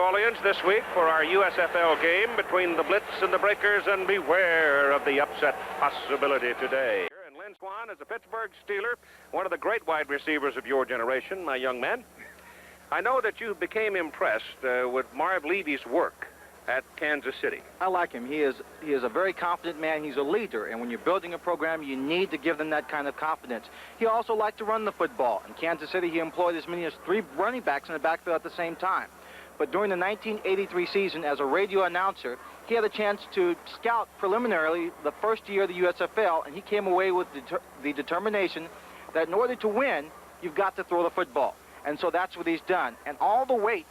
Orleans this week for our USFL game between the Blitz and the Breakers, and beware of the upset possibility today. And Lynn Swann is a Pittsburgh Steeler, one of the great wide receivers of your generation, my young man. I know that you became impressed with Marv Levy's work at Kansas City. I like him. He is a very confident man. He's a leader, and when you're building a program, you need to give them that kind of confidence. He also liked to run the football. In Kansas City, he employed as many as 3 running backs in the backfield at the same time. But during the 1983 season, as a radio announcer, he had a chance to scout preliminarily the first year of the USFL, and he came away with the determination that in order to win, you've got to throw the football. And so that's what he's done. And all the weight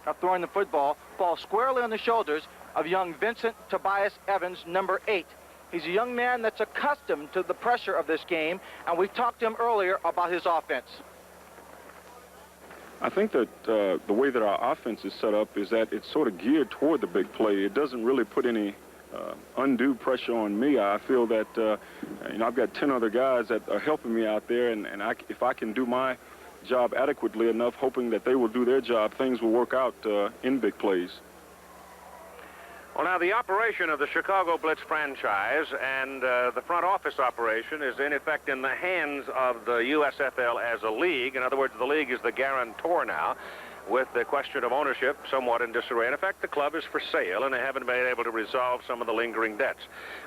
of throwing the football falls squarely on the shoulders of young Vincent Tobias Evans, number 8. He's a young man that's accustomed to the pressure of this game, and we talked to him earlier about his offense. I think that the way that our offense is set up is that it's sort of geared toward the big play. It doesn't really put any undue pressure on me. I feel that you know, I've got 10 other guys that are helping me out there, and if I can do my job adequately enough, hoping that they will do their job, things will work out in big plays. Well, now, the operation of the Chicago Blitz franchise and the front office operation is, in effect, in the hands of the USFL as a league. In other words, the league is the guarantor now, with the question of ownership somewhat in disarray. In effect, the club is for sale, and they haven't been able to resolve some of the lingering debts.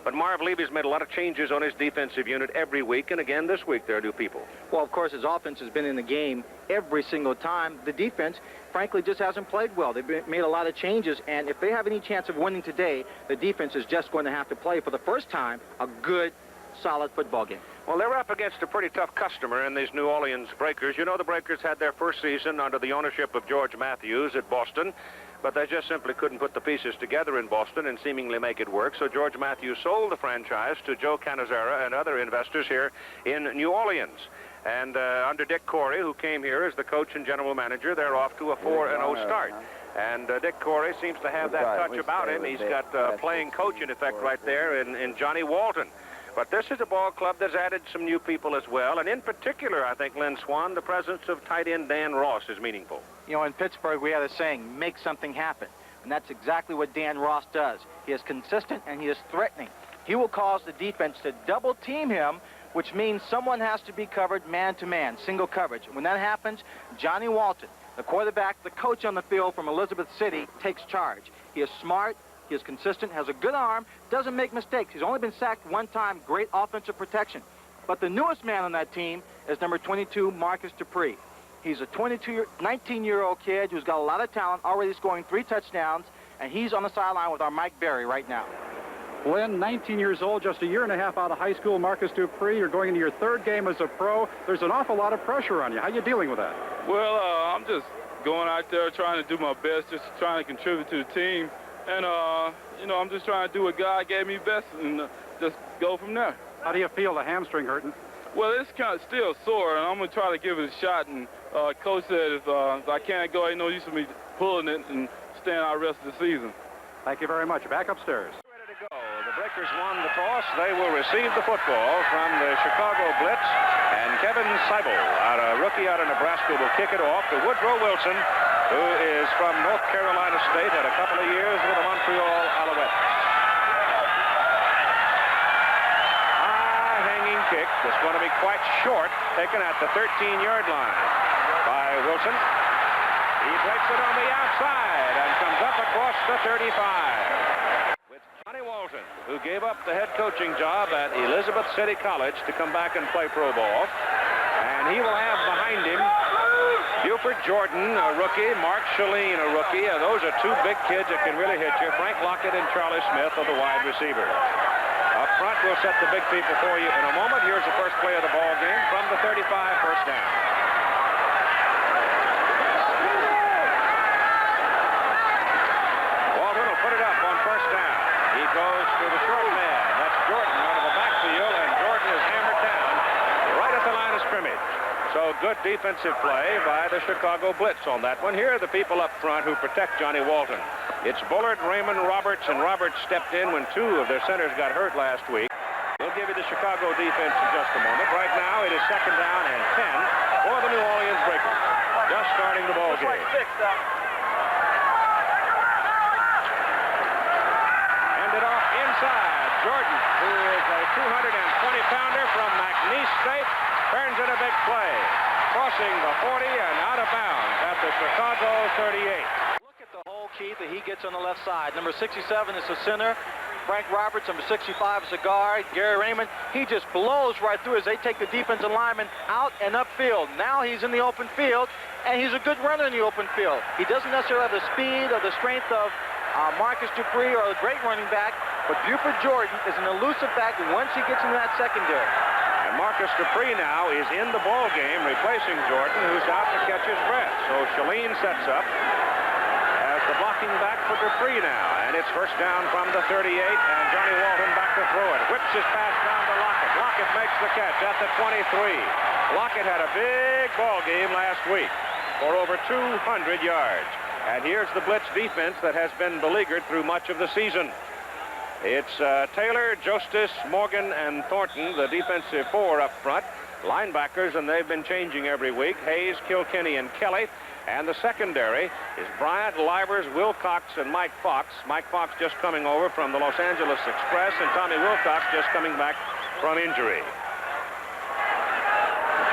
But Marv Levy's made a lot of changes on his defensive unit every week, and again this week there are new people. Well, of course, his offense has been in the game every single time. The defense, frankly, just hasn't played well. They've made a lot of changes, and if they have any chance of winning today, the defense is just going to have to play, for the first time, a good, solid football game. Well, they're up against a pretty tough customer in these New Orleans Breakers. You know, the Breakers had their first season under the ownership of George Matthews at Boston, but they just simply couldn't put the pieces together in Boston and seemingly make it work. So George Matthews sold the franchise to Joe Canizera and other investors here in New Orleans. And under Dick Corey, who came here as the coach and general manager, they're off to a 4-0 start. And Dick Corey seems to have that touch about him. He's got a playing coach, in effect, right there in Johnnie Walton. But this is a ball club that's added some new people as well. And in particular, I think, Lynn Swann, the presence of tight end Dan Ross is meaningful. You know, in Pittsburgh, we had a saying, make something happen. And that's exactly what Dan Ross does. He is consistent and he is threatening. He will cause the defense to double team him, which means someone has to be covered man-to-man, single coverage. When that happens, Johnnie Walton, the quarterback, the coach on the field from Elizabeth City, takes charge. He is smart. He is consistent, has a good arm, doesn't make mistakes. He's only been sacked one time, great offensive protection. But the newest man on that team is number 22, Marcus Dupree. He's a 19-year-old kid who's got a lot of talent, already scoring 3 touchdowns, and he's on the sideline with our Mike Berry right now. Lynn, 19 years old, just a year and a half out of high school. Marcus Dupree, you're going into your 3rd game as a pro. There's an awful lot of pressure on you. How are you dealing with that? Well, I'm just going out there trying to do my best, just trying to contribute to the team. And, you know, I'm just trying to do what God gave me best and just go from there. How do you feel, the hamstring hurting? Well, it's kind of still sore, and I'm going to try to give it a shot. And Coach said if I can't go, ain't no use for me pulling it and staying out the rest of the season. Thank you very much. Back upstairs. Ready to go. The Breakers won the toss. They will receive the football from the Chicago Blitz. And Kevin Seibel, a rookie out of Nebraska, will kick it off to Woodrow Wilson, who is from North Carolina State, had a couple of years with the Montreal Alouettes. High-hanging kick that's going to be quite short, taken at the 13-yard line by Wilson. He breaks it on the outside and comes up across the 35. With Johnnie Walton, who gave up the head coaching job at Elizabeth City College to come back and play pro ball. And he will have behind him Buford Jordan, a rookie, Mark Shaleen, a rookie. Those are 2 big kids that can really hit you. Frank Lockett and Charlie Smith are the wide receivers. Up front, we'll set the big people for you in a moment. Here's the first play of the ball game from the 35, first down. Walton will put it up on first down. He goes to the short man. That's Jordan out of the backfield, and Jordan is hammered down right at the line of scrimmage. So good defensive play by the Chicago Blitz on that one. Here are the people up front who protect Johnnie Walton. It's Bullard, Raymond, Roberts, and Roberts stepped in when 2 of their centers got hurt last week. We'll give you the Chicago defense in just a moment. Right now, it is 2nd down and 10 for the New Orleans Breakers. Just starting the ball game. inside. Jordan, who is a 220-pounder from McNeese State, turns in a big play, crossing the 40 and out of bounds at the Chicago 38. Look at the hole, Keith, that he gets on the left side. Number 67 is the center. Frank Roberts, number 65 is the guard. Gary Raymond, he just blows right through as they take the defensive lineman out and upfield. Now he's in the open field, and he's a good runner in the open field. He doesn't necessarily have the speed or the strength of Marcus Dupree or a great running back, but Buford Jordan is an elusive back once he gets into that secondary. And Marcus Dupree now is in the ball game, replacing Jordan, who's out to catch his breath. So Shalene sets up as the blocking back for Dupree now. And it's first down from the 38, and Johnnie Walton back to throw it. Whips his pass down to Lockett. Lockett makes the catch at the 23. Lockett had a big ball game last week for over 200 yards. And here's the blitz defense that has been beleaguered through much of the season. It's Taylor, Justice, Morgan, and Thornton, the defensive four up front. Linebackers, and they've been changing every week. Hayes, Kilkenny, and Kelly. And the secondary is Bryant, Livers, Wilcox, and Mike Fox. Mike Fox just coming over from the Los Angeles Express, and Tommy Wilcox just coming back from injury.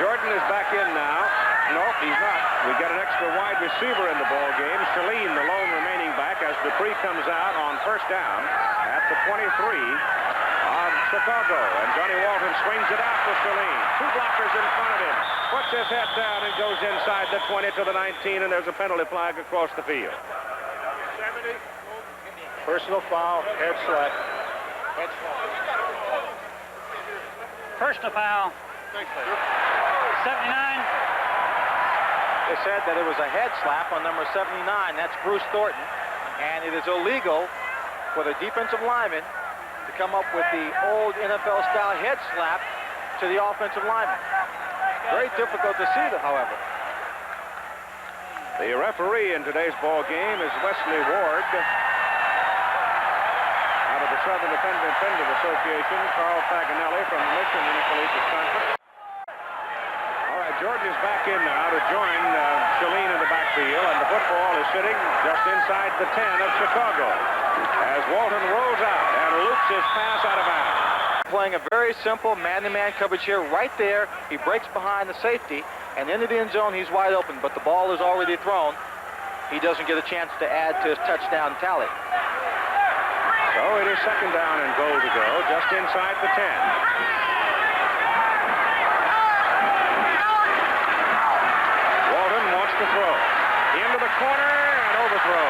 Jordan is back in now. Nope, he's not. We get an extra wide receiver in the ball game. Shalene, the lone remaining back, as Dupree comes out on first down at the 23 of Chicago. And Johnnie Walton swings it out to Shalene. Two blockers in front of him. Puts his head down and goes inside the 20 to the 19, and there's a penalty flag across the field. 70. Personal foul, head slap. Head slap. Personal foul. 79. They said that it was a head slap on number 79. That's Bruce Thornton. And it is illegal for the defensive lineman to come up with the old NFL-style head slap to the offensive lineman. Very difficult to see, however. The referee in today's ball game is Wesley Ward. Out of the Southern Defensive Association, Carl Paganelli from the Mission Intercollegiate Conference. All right, George is back in now to join Shalene in the backfield, and the football is sitting just inside the 10 of Chicago as Walton rolls out and loops his pass out of bounds. Playing a very simple man-to-man coverage here right there. He breaks behind the safety, and into the end zone, he's wide open, but the ball is already thrown. He doesn't get a chance to add to his touchdown tally. So it is second down and goal to go, just inside the 10. Walton wants to throw. Into the corner and overthrow.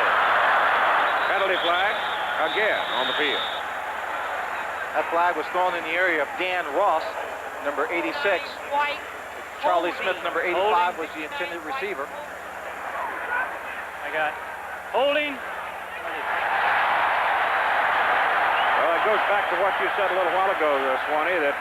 Penalty flag again on the field. That flag was thrown in the area of Dan Ross, number 86. Charlie Smith, number 85, was the intended receiver. I got holding. Well, it goes back to what you said a little while ago, Swanee, that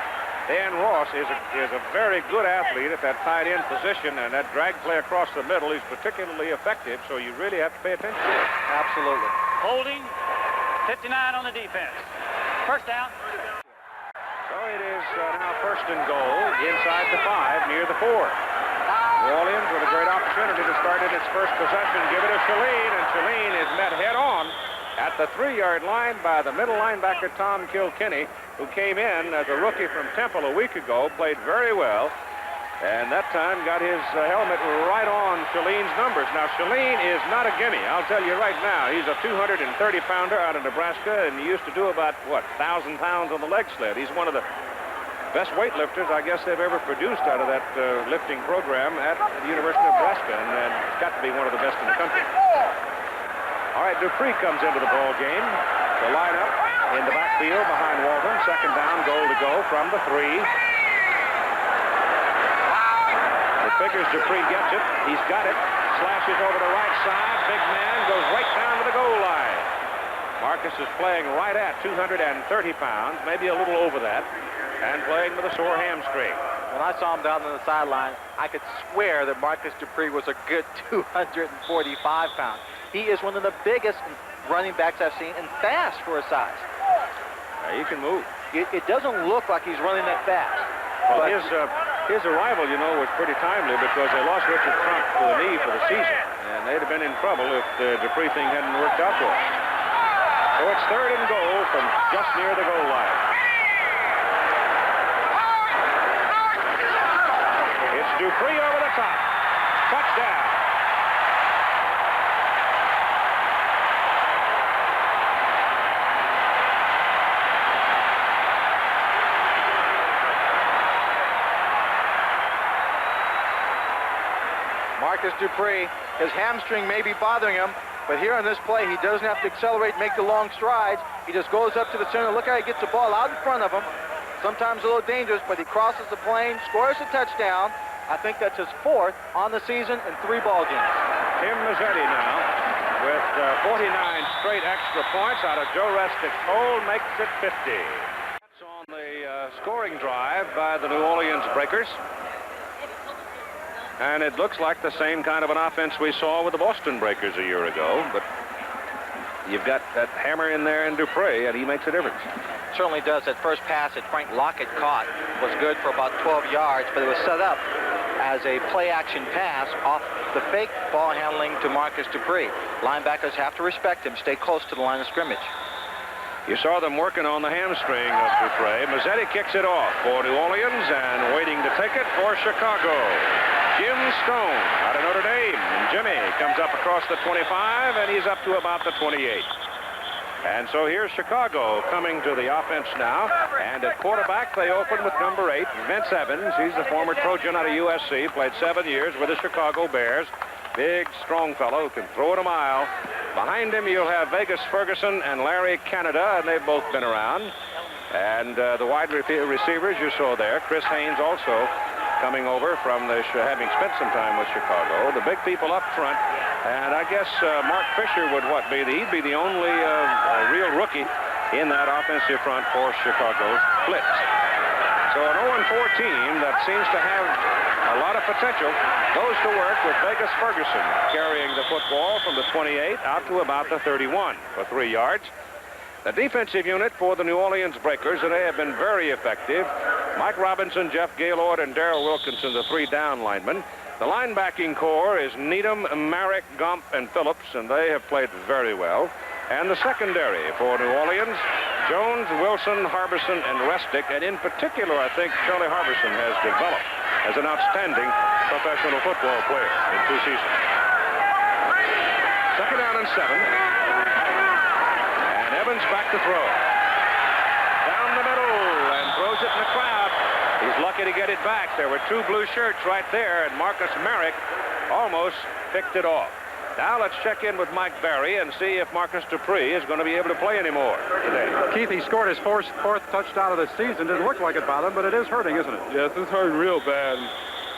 Dan Ross is a very good athlete at that tight end position, and that drag play across the middle is particularly effective, so you really have to pay attention to it. Absolutely. Holding. 59 on the defense. First down. So it is now first and goal inside the 5 near the 4. New Orleans with a great opportunity to start in its first possession. Give it to Shalene, and Shalene is met head on at the 3-yard line by the middle linebacker Tom Kilkenny, who came in as a rookie from Temple a week ago, played very well, and that time got his helmet right on Shalene's numbers. Now, Shalene is not a gimme, I'll tell you right now. He's a 230-pounder out of Nebraska, and he used to do about, 1,000 pounds on the leg sled. He's one of the best weightlifters I guess they've ever produced out of that lifting program at the University of Nebraska, and it's got to be one of the best in the country. All right, Dupree comes into the ball game. The lineup in the backfield behind Walton. Second down, goal to go from the 3. It figures Dupree gets it. He's got it. Slashes over the right side. Big man goes right down to the goal line. Marcus is playing right at 230 pounds, maybe a little over that, and playing with a sore hamstring. When I saw him down on the sideline, I could swear that Marcus Dupree was a good 245 pounds. He is one of the biggest running backs I've seen, and fast for his size. He can move. It doesn't look like he's running that fast. Well, his arrival, was pretty timely because they lost Richard Trump to the knee for the season, and they'd have been in trouble if the Dupree thing hadn't worked out for them. So it's 3rd and goal from just near the goal line. It's Dupree over the top. Touchdown. Marcus Dupree, his hamstring may be bothering him, but here on this play, he doesn't have to accelerate, make the long strides. He just goes up to the center. Look how he gets the ball out in front of him. Sometimes a little dangerous, but he crosses the plane, scores a touchdown. I think that's his 4th on the season in 3 ball games. Tim Mazzetti now with 49 straight extra points out of Joe Restick's hole, makes it 50. That's on the scoring drive by the New Orleans Breakers. And it looks like the same kind of an offense we saw with the Boston Breakers a year ago, but you've got that hammer in there in Dupree, and he makes a difference. Certainly does. That first pass that Frank Lockett caught was good for about 12 yards, but it was set up as a play-action pass off the fake ball handling to Marcus Dupree. Linebackers have to respect him, stay close to the line of scrimmage. You saw them working on the hamstring of Dupree. Mazzetti kicks it off for New Orleans, and waiting to take it for Chicago. Jim Stone out of Notre Dame. And Jimmy comes up across the 25, and he's up to about the 28. And so here's Chicago coming to the offense now. And at quarterback, they open with number 8, Vince Evans. He's a former Trojan out of USC, played 7 years with the Chicago Bears. Big, strong fellow who can throw it a mile. Behind him, you'll have Vegas Ferguson and Larry Canada, and they've both been around. And the wide receivers you saw there, Chris Haynes also coming over from having spent some time with Chicago. The big people up front, and I guess Mark Fisher would he'd be the only real rookie in that offensive front for Chicago's Blitz. So an 0-4 team that seems to have a lot of potential goes to work with Vegas Ferguson carrying the football from the 28 out to about the 31 for 3 yards. The defensive unit for the New Orleans Breakers, and they have been very effective. Mike Robinson, Jeff Gaylord, and Darrell Wilkinson, the 3 down linemen. The linebacking core is Needham, Marek, Gump, and Phillips, and they have played very well. And the secondary for New Orleans, Jones, Wilson, Harbison, and Restick. And in particular, I think Charlie Harbison has developed as an outstanding professional football player in 2 seasons. 2nd down and 7. And Evans back to throw. Down the middle and throws it in the crowd. He's lucky to get it back. There were 2 blue shirts right there, and Marcus Marek almost picked it off. Now let's check in with Mike Barry and see if Marcus Dupree is going to be able to play anymore today. Keith, he scored his 4th touchdown of the season. Didn't look like it by him, but it is hurting, isn't it? Yes, it's hurting real bad.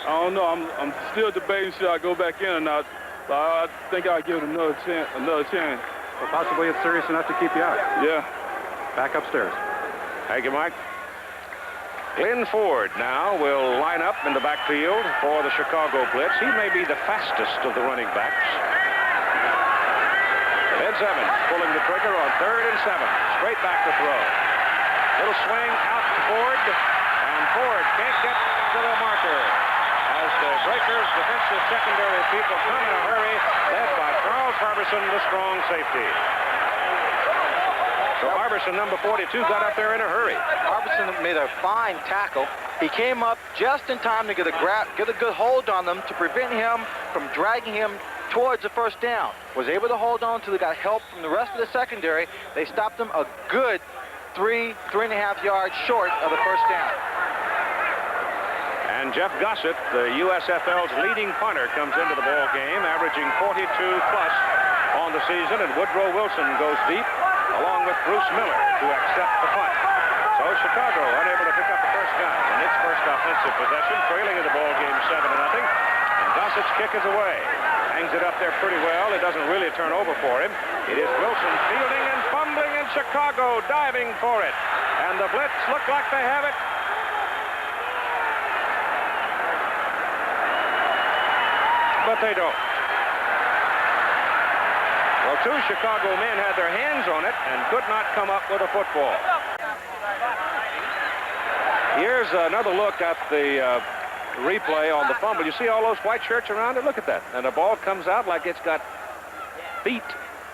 I don't know. I'm still debating should I go back in or not. But I think I'll give it another chance. Well, possibly it's serious enough to keep you out. Yeah. Back upstairs. Thank you, Mike. Glenn Ford now will line up in the backfield for the Chicago Blitz. He may be the fastest of the running backs. Vince Evans pulling the trigger on 3rd and 7. Straight back to throw. Little swing out to Ford, and Ford can't get to the marker as the Breakers defensive secondary people come in a hurry, led by Charles Harbison, the strong safety. So Harbison, number 42, got up there in a hurry. Harbison made a fine tackle. He came up just in time to get a good hold on them to prevent him from dragging him towards the 1st down. Was able to hold on until they got help from the rest of the secondary. They stopped him a good 3.5 yards short of the 1st down. And Jeff Gossett, the USFL's leading punter, comes into the ball game, averaging 42 plus on the season, and Woodrow Wilson goes deep, along with Bruce Miller, to accept the punt. So Chicago unable to pick up the first down in its first offensive possession, trailing in the ball game 7-0. And Gossett's kick is away. Hangs it up there pretty well. It doesn't really turn over for him. It is Wilson fielding and fumbling, and Chicago diving for it. And the Blitz look like they have it. But they don't. Well, 2 Chicago men had their hands on it and could not come up with a football. Here's another look at the replay on the fumble. You see all those white shirts around it? Look at that. And the ball comes out like it's got feet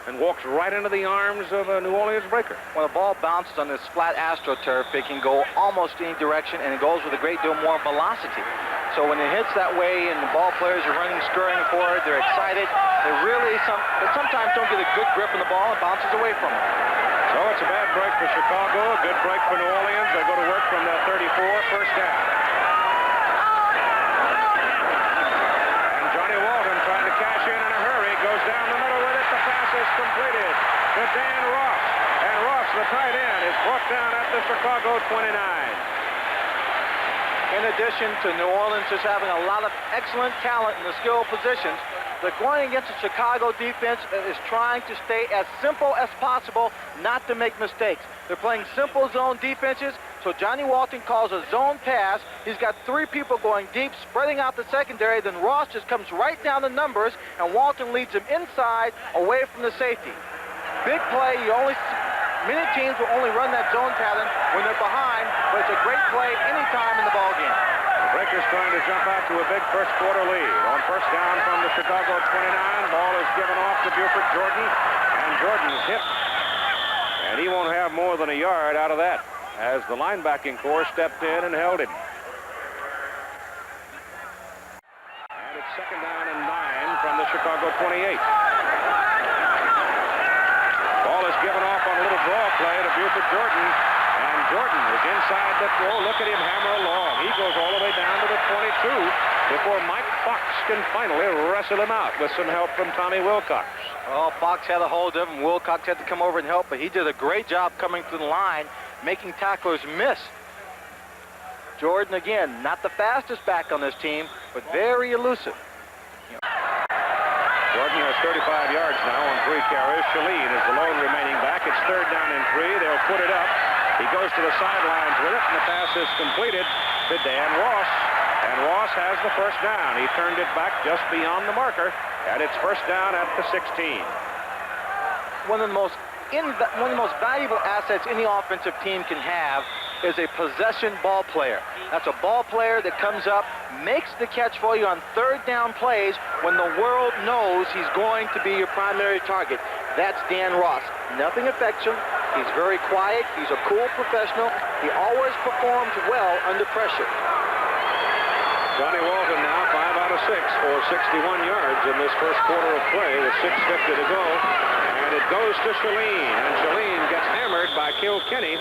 and walks right into the arms of a New Orleans breaker. When the ball bounces on this flat AstroTurf, it can go almost any direction, and it goes with a great deal more velocity. So when it hits that way and the ball players are running, scurrying forward, they're excited. They sometimes don't get a good grip on the ball and bounces away from them. So it's a bad break for Chicago, a good break for New Orleans. They go to work from their 34, first down. And Johnnie Walton trying to cash in a hurry, goes down the middle with it. The pass is completed to Dan Ross. And Ross, the tight end, is brought down at the Chicago 29. In addition to New Orleans just having a lot of excellent talent in the skill positions, they're going against a Chicago defense that is trying to stay as simple as possible, not to make mistakes. They're playing simple zone defenses, so Johnnie Walton calls a zone pass. He's got 3 people going deep, spreading out the secondary, then Ross just comes right down the numbers, and Walton leads him inside, away from the safety. Big play. Many teams will only run that zone pattern when they're behind, but it's a great play any time in the ball game. The Breakers trying to jump out to a big first quarter lead. On first down from the Chicago 29, ball is given off to Buford Jordan, and Jordan's hit. And he won't have more than a yard out of that, as the linebacking corps stepped in and held him. And it's second down and 9 from the Chicago 28. Ball is given off on a little draw play to Buford Jordan, and Jordan is inside the throw. Look at him hammer along. He goes all the way down to the 22 before Mike Fox can finally wrestle him out with some help from Tommy Wilcox. Well, Fox had a hold of him. Wilcox had to come over and help, but he did a great job coming to the line, making tacklers miss. Jordan, again, not the fastest back on this team, but very elusive. Jordan has 35 yards now on 3 carries. Shaleen is the lone remaining back. It's third down and 3. They'll put it up. He goes to the sidelines with it, and the pass is completed to Dan Ross. And Ross has the first down. He turned it back just beyond the marker, and it's first down at the 16. One of the most valuable assets any offensive team can have is a possession ball player. That's a ball player that comes up, makes the catch for you on third down plays when the world knows he's going to be your primary target. That's Dan Ross. Nothing affects him. He's very quiet. He's a cool professional. He always performs well under pressure. Johnnie Walton now 5 out of 6 for 61 yards in this first quarter of play with 6:50 to go. And it goes to Shaleen, and Shaleen gets hammered by Kilkenny,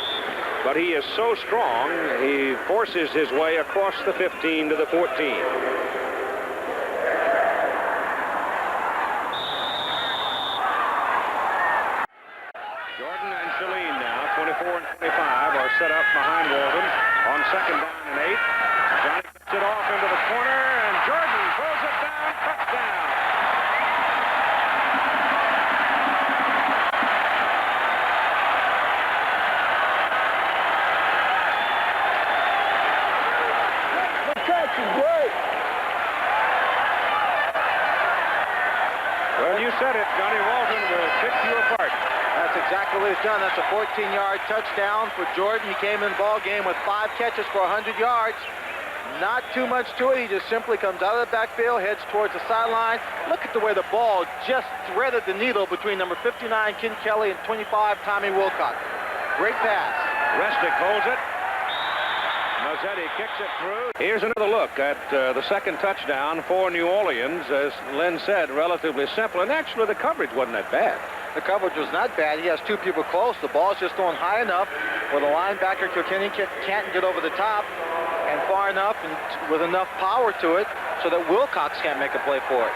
but he is so strong, he forces his way across the 15 to the 14. Jordan and Shaleen now, 24 and 25, are set up behind Walton on second down and 8. Johnny gets it off into the corner, and Jordan pulls it down, touchdown. Well, you said it. Johnnie Walton will pick you apart. That's exactly what he's done. That's a 14-yard touchdown for Jordan. He came in the ball game with 5 catches for 100 yards. Not too much to it. He just simply comes out of the backfield, heads towards the sideline. Look at the way the ball just threaded the needle between number 59, Ken Kelly, and 25, Tommy Wilcox. Great pass. Restick holds it. Mazzetti kicks it through. Here's another look at the second touchdown for New Orleans. As Len said, relatively simple. And actually, the coverage wasn't that bad. The coverage was not bad. He has 2 people close. The ball's just thrown high enough where the linebacker, Kilkenny, can't get over the top, and far enough and with enough power to it so that Wilcox can't make a play for it.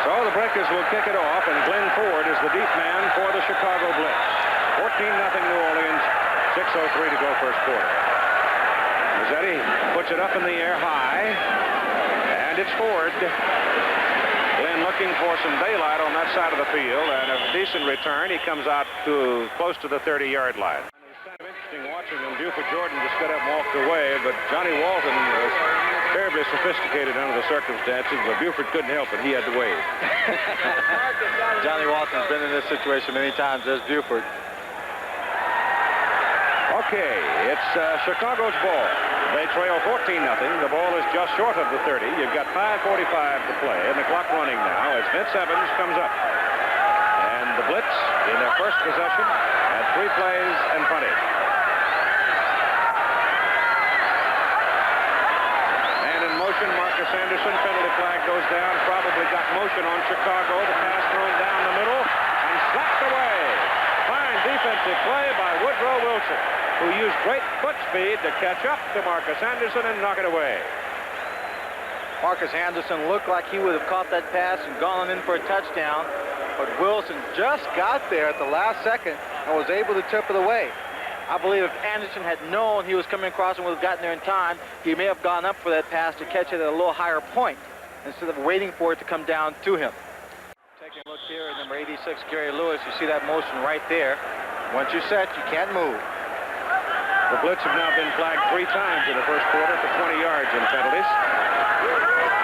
So the Breakers will kick it off, and Glenn Ford is the deep man for the Chicago Blitz. 14-0 New Orleans. 6:03 to go first quarter. Mazzetti puts it up in the air high, and it's Ford. Glenn looking for some daylight on that side of the field, and a decent return. He comes out to close to the 30-yard line. It's kind of interesting watching him. Buford Jordan just got up and walked away, but Johnnie Walton was terribly sophisticated under the circumstances, but Buford couldn't help it. He had to wave. Johnnie Walton's been in this situation many times. There's Buford. Okay, it's Chicago's ball. They trail 14-0. The ball is just short of the 30. You've got 5:45 to play, and the clock running now as Vince Evans comes up. And the Blitz, in their first possession, had 3 plays and punted. And in motion, Marcus Anderson, penalty flag goes down, probably got motion on Chicago. The pass thrown down the middle and slapped away. Fine defensive play by Woodrow Wilson, who used great foot speed to catch up to Marcus Anderson and knock it away. Marcus Anderson looked like he would have caught that pass and gone in for a touchdown, but Wilson just got there at the last second and was able to tip it away. I believe if Anderson had known he was coming across and would have gotten there in time, he may have gone up for that pass to catch it at a little higher point instead of waiting for it to come down to him. Taking a look here at number 86, Gary Lewis, you see that motion right there. Once you're set, you can't move. The Blitz have now been flagged 3 times in the first quarter for 20 yards in penalties.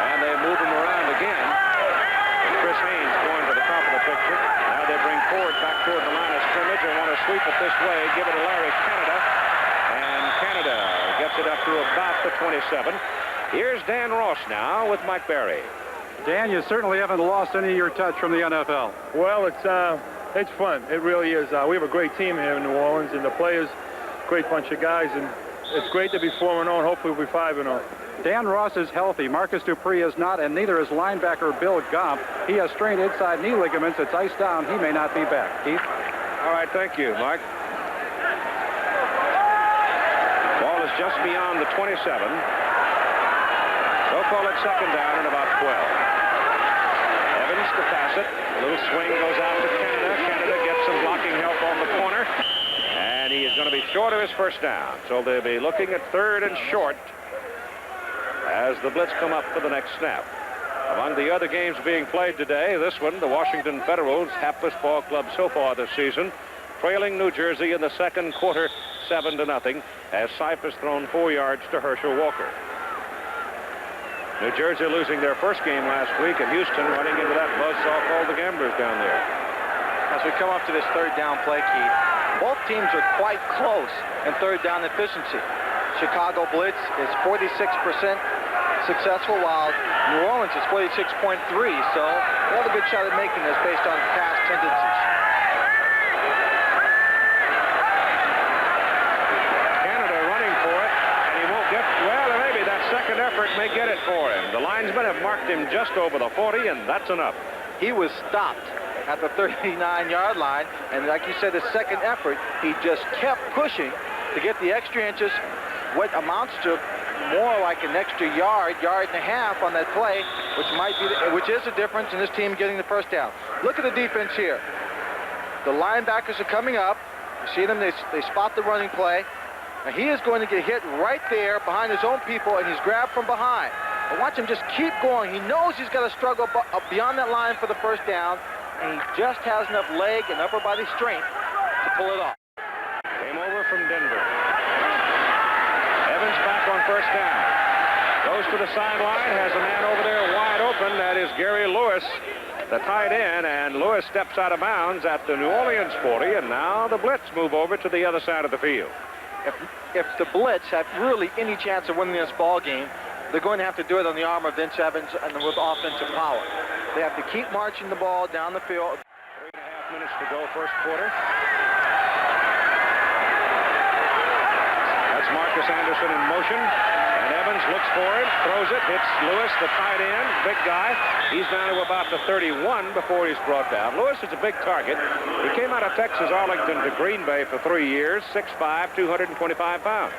And they move them around again. And Chris Haynes going to the top of the picture. Now they bring Ford back toward the line of scrimmage and want to sweep it this way, give it to Larry Canada. And Canada gets it up to about the 27. Here's Dan Ross now with Mike Berry. Dan, you certainly haven't lost any of your touch from the NFL. Well, it's fun. It really is. We have a great team here in New Orleans, and the players, great bunch of guys, and it's great to be 4-0. Hopefully we'll be 5-0. Dan Ross is healthy. Marcus Dupree is not, and neither is linebacker Bill Gomp. He has strained inside knee ligaments. It's iced down. He may not be back. Keith? All right, thank you, Mike. Ball is just beyond the 27. So call it second down and about 12. Evans to pass it. A little swing goes out to Canada. Canada gets some blocking help on the corner. And he is going to be short of his first down. So they'll be looking at 3rd and short as the Blitz come up for the next snap. Among the other games being played today, this one, the Washington Federals, happiest ball club so far this season, trailing New Jersey in the second quarter 7-0 as Cyphus thrown 4 yards to Herschel Walker. New Jersey losing their first game last week, and Houston running into that buzzsaw called the Gamblers down there. As we come up to this 3rd down play, Keith, both teams are quite close in 3rd down efficiency. Chicago Blitz is 46% successful, while New Orleans is 46.3, so they have a good shot at making this based on past tendencies. Canada running for it, and he won't get, well, maybe that second effort may get it for him. The linesmen have marked him just over the 40, and that's enough. He was stopped at the 39-yard line, and like you said, the second effort, he just kept pushing to get the extra inches, what amounts to more like an extra yard and a half on that play, which is the difference in this team getting the first down. Look at the defense here. The linebackers are coming up. You see them, they spot the running play. Now he is going to get hit right there behind his own people, and he's grabbed from behind. But watch him just keep going. He knows he's got to struggle beyond that line for the first down, and he just has enough leg and upper body strength to pull it off. Came over from Denver. Evans back on first down. Goes to the sideline, has a man over there wide open. That is Gary Lewis, the tight end, and Lewis steps out of bounds at the New Orleans 40, and now the Blitz move over to the other side of the field. If the Blitz have really any chance of winning this ball game, they're going to have to do it on the arm of Vince Evans and with offensive power. They have to keep marching the ball down the field. 3.5 minutes to go, first quarter. That's Marcus Anderson in motion, and Evans looks for it, throws it, hits Lewis, the tight end, big guy. He's down to about the 31 before he's brought down. Lewis is a big target. He came out of Texas Arlington to Green Bay for 3 years, 6'5", 225 pounds.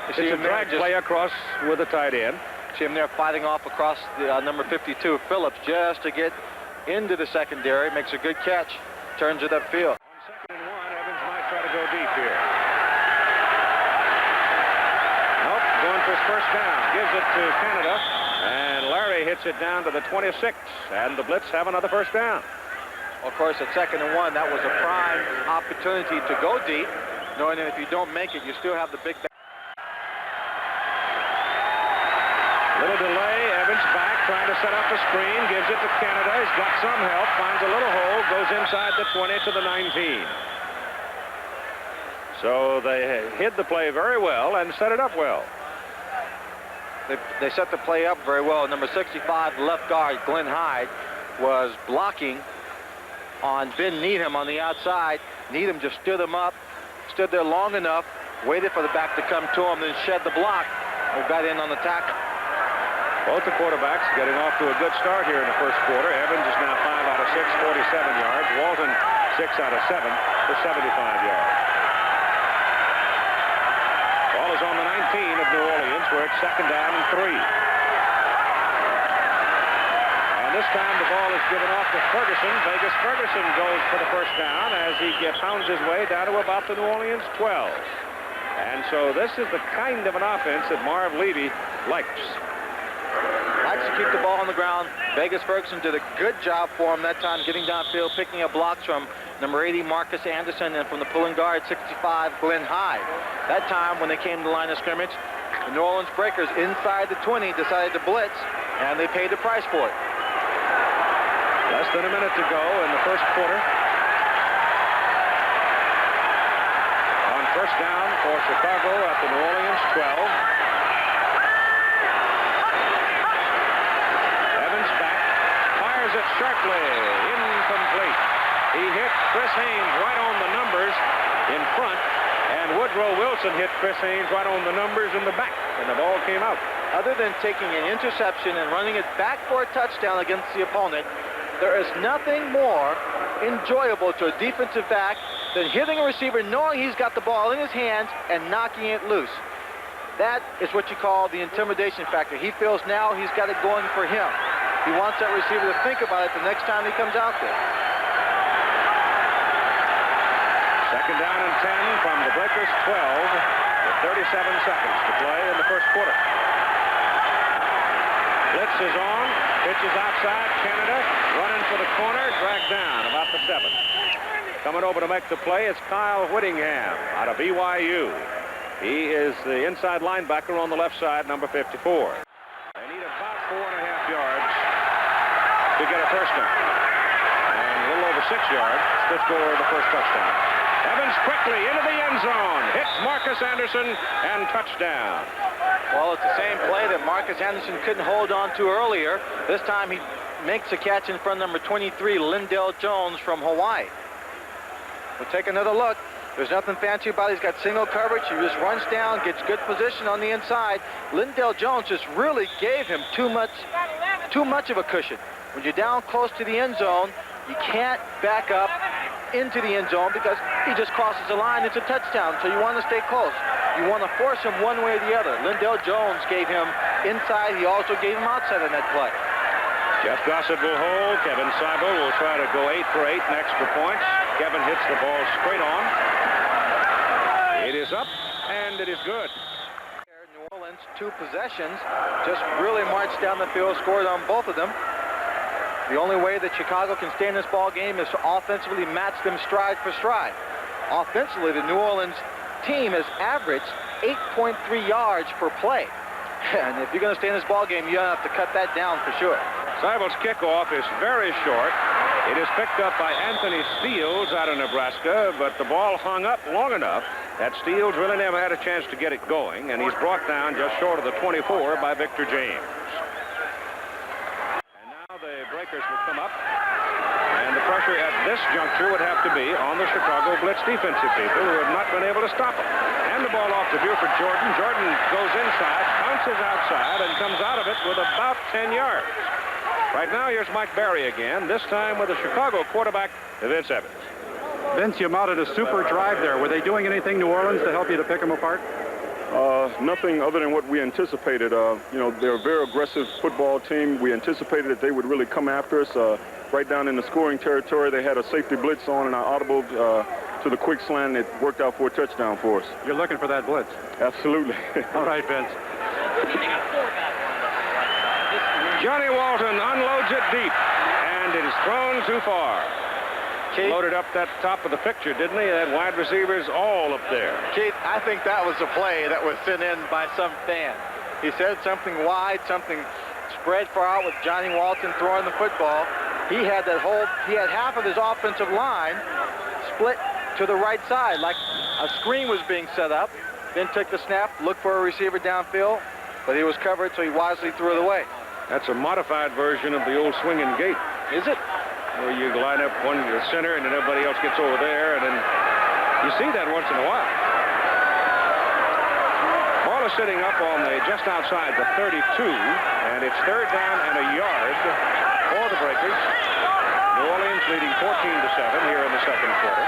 It's a drag play across with the tight end. See him there fighting off across the number 52, Phillips, just to get into the secondary. Makes a good catch, turns it upfield. On 2nd and 1, Evans might try to go deep here. Nope, going for his first down. Gives it to Canada, and Larry hits it down to the 26, and the Blitz have another first down. Of course, at 2nd and 1, that was a prime opportunity to go deep, knowing that if you don't make it, you still have the big back. Little delay, Evans back, trying to set up a screen, gives it to Canada. He's got some help, finds a little hole, goes inside the 20 to the 19. So they hid the play very well and set it up well. They set the play up very well. Number 65, left guard, Glenn Hyde, was blocking on Ben Needham on the outside. Needham just stood him up, stood there long enough, waited for the back to come to him, then shed the block and got in on the tackle. Both the quarterbacks getting off to a good start here in the first quarter. Evans is now 5 out of 6, 47 yards. Walton 6 out of 7 for 75 yards. Ball is on the 19 of New Orleans, where it's 2nd down and 3. And this time the ball is given off to Ferguson. Vegas Ferguson goes for the first down as he pounds his way down to about the New Orleans 12. And so this is the kind of an offense that Marv Levy likes. Likes to keep the ball on the ground. Vegas Ferguson did a good job for him that time, getting downfield, picking up blocks from number 80, Marcus Anderson, and from the pulling guard, 65, Glenn Hyde. That time, when they came to the line of scrimmage, the New Orleans Breakers inside the 20 decided to blitz, and they paid the price for it. Less than a minute to go in the first quarter. On first down for Chicago at the New Orleans 12. Evans back, fires it sharply, incomplete. He hit Chris Haynes right on the numbers in front, and Woodrow Wilson hit Chris Haynes right on the numbers in the back, and the ball came out. Other than taking an interception and running it back for a touchdown against the opponent, there is nothing more enjoyable to a defensive back than hitting a receiver knowing he's got the ball in his hands and knocking it loose. That is what you call the intimidation factor. He feels now he's got it going for him. He wants that receiver to think about it the next time he comes out there. 2nd down and 10 from the Breakers 12 with 37 seconds to play in the first quarter. Blitz is on, pitches outside, Canada running for the corner, dragged down about the 7. Coming over to make the play, it's Kyle Whittingham out of BYU. He is the inside linebacker on the left side, number 54. They need about 4.5 yards to get a first down. And a little over 6 yards to score the first touchdown. Evans quickly into the end zone, hits Marcus Anderson, and touchdown. Well, it's the same play that Marcus Anderson couldn't hold on to earlier. This time he makes a catch in front of number 23, Lindell Jones from Hawaii. We'll take another look. There's nothing fancy about it. He's got single coverage. He just runs down, gets good position on the inside. Lindell Jones just really gave him too much of a cushion. When you're down close to the end zone, you can't back up into the end zone because he just crosses the line. It's a touchdown, so you want to stay close. You want to force him one way or the other. Lindell Jones gave him inside. He also gave him outside on that play. Jeff Gossett will hold. Kevin Seibel will try to go 8 for 8 in extra points. Kevin hits the ball straight on. It is up, and it is good. New Orleans, 2 possessions, just really marched down the field, scored on both of them. The only way that Chicago can stay in this ball game is to offensively match them stride for stride. Offensively, the New Orleans team has averaged 8.3 yards per play. And if you're going to stay in this ball game, you're going to have to cut that down for sure. Seibel's kickoff is very short. It is picked up by Anthony Steels out of Nebraska, but the ball hung up long enough that Steels really never had a chance to get it going, and he's brought down just short of the 24 by Victor James. And now the Breakers will come up, and the pressure at this juncture would have to be on the Chicago Blitz defensive people who have not been able to stop them. And the ball off to Buford Jordan. Jordan goes inside, bounces outside, and comes out of it with about 10 yards. Right now, here's Mike Barry again, this time with the Chicago quarterback, Vince Evans. Vince, you mounted a super drive there. Were they doing anything, New Orleans, to help you to pick them apart? Nothing other than what we anticipated. They're a very aggressive football team. We anticipated that they would really come after us. Right down in the scoring territory, they had a safety blitz on, and I audibled to the quick slant. It worked out for a touchdown for us. You're looking for that blitz? Absolutely. All right, Vince. Johnnie Walton unloads it deep, and it is thrown too far. Keith, loaded up that top of the picture, didn't he? Had wide receivers all up there. Keith, I think that was a play that was sent in by some fan. He said something wide, something spread far out with Johnnie Walton throwing the football. He had half of his offensive line split to the right side, like A screen was being set up, then took the snap, looked for a receiver downfield, but he was covered, so he wisely threw it away. That's a modified version of the old swinging gate. Is it? Where you line up one to the center, and then everybody else gets over there, and then you see that once in a while. Ball is sitting up on the just outside the 32, and it's 3rd down and a yard for the Breakers. New Orleans leading 14-7 here in the second quarter.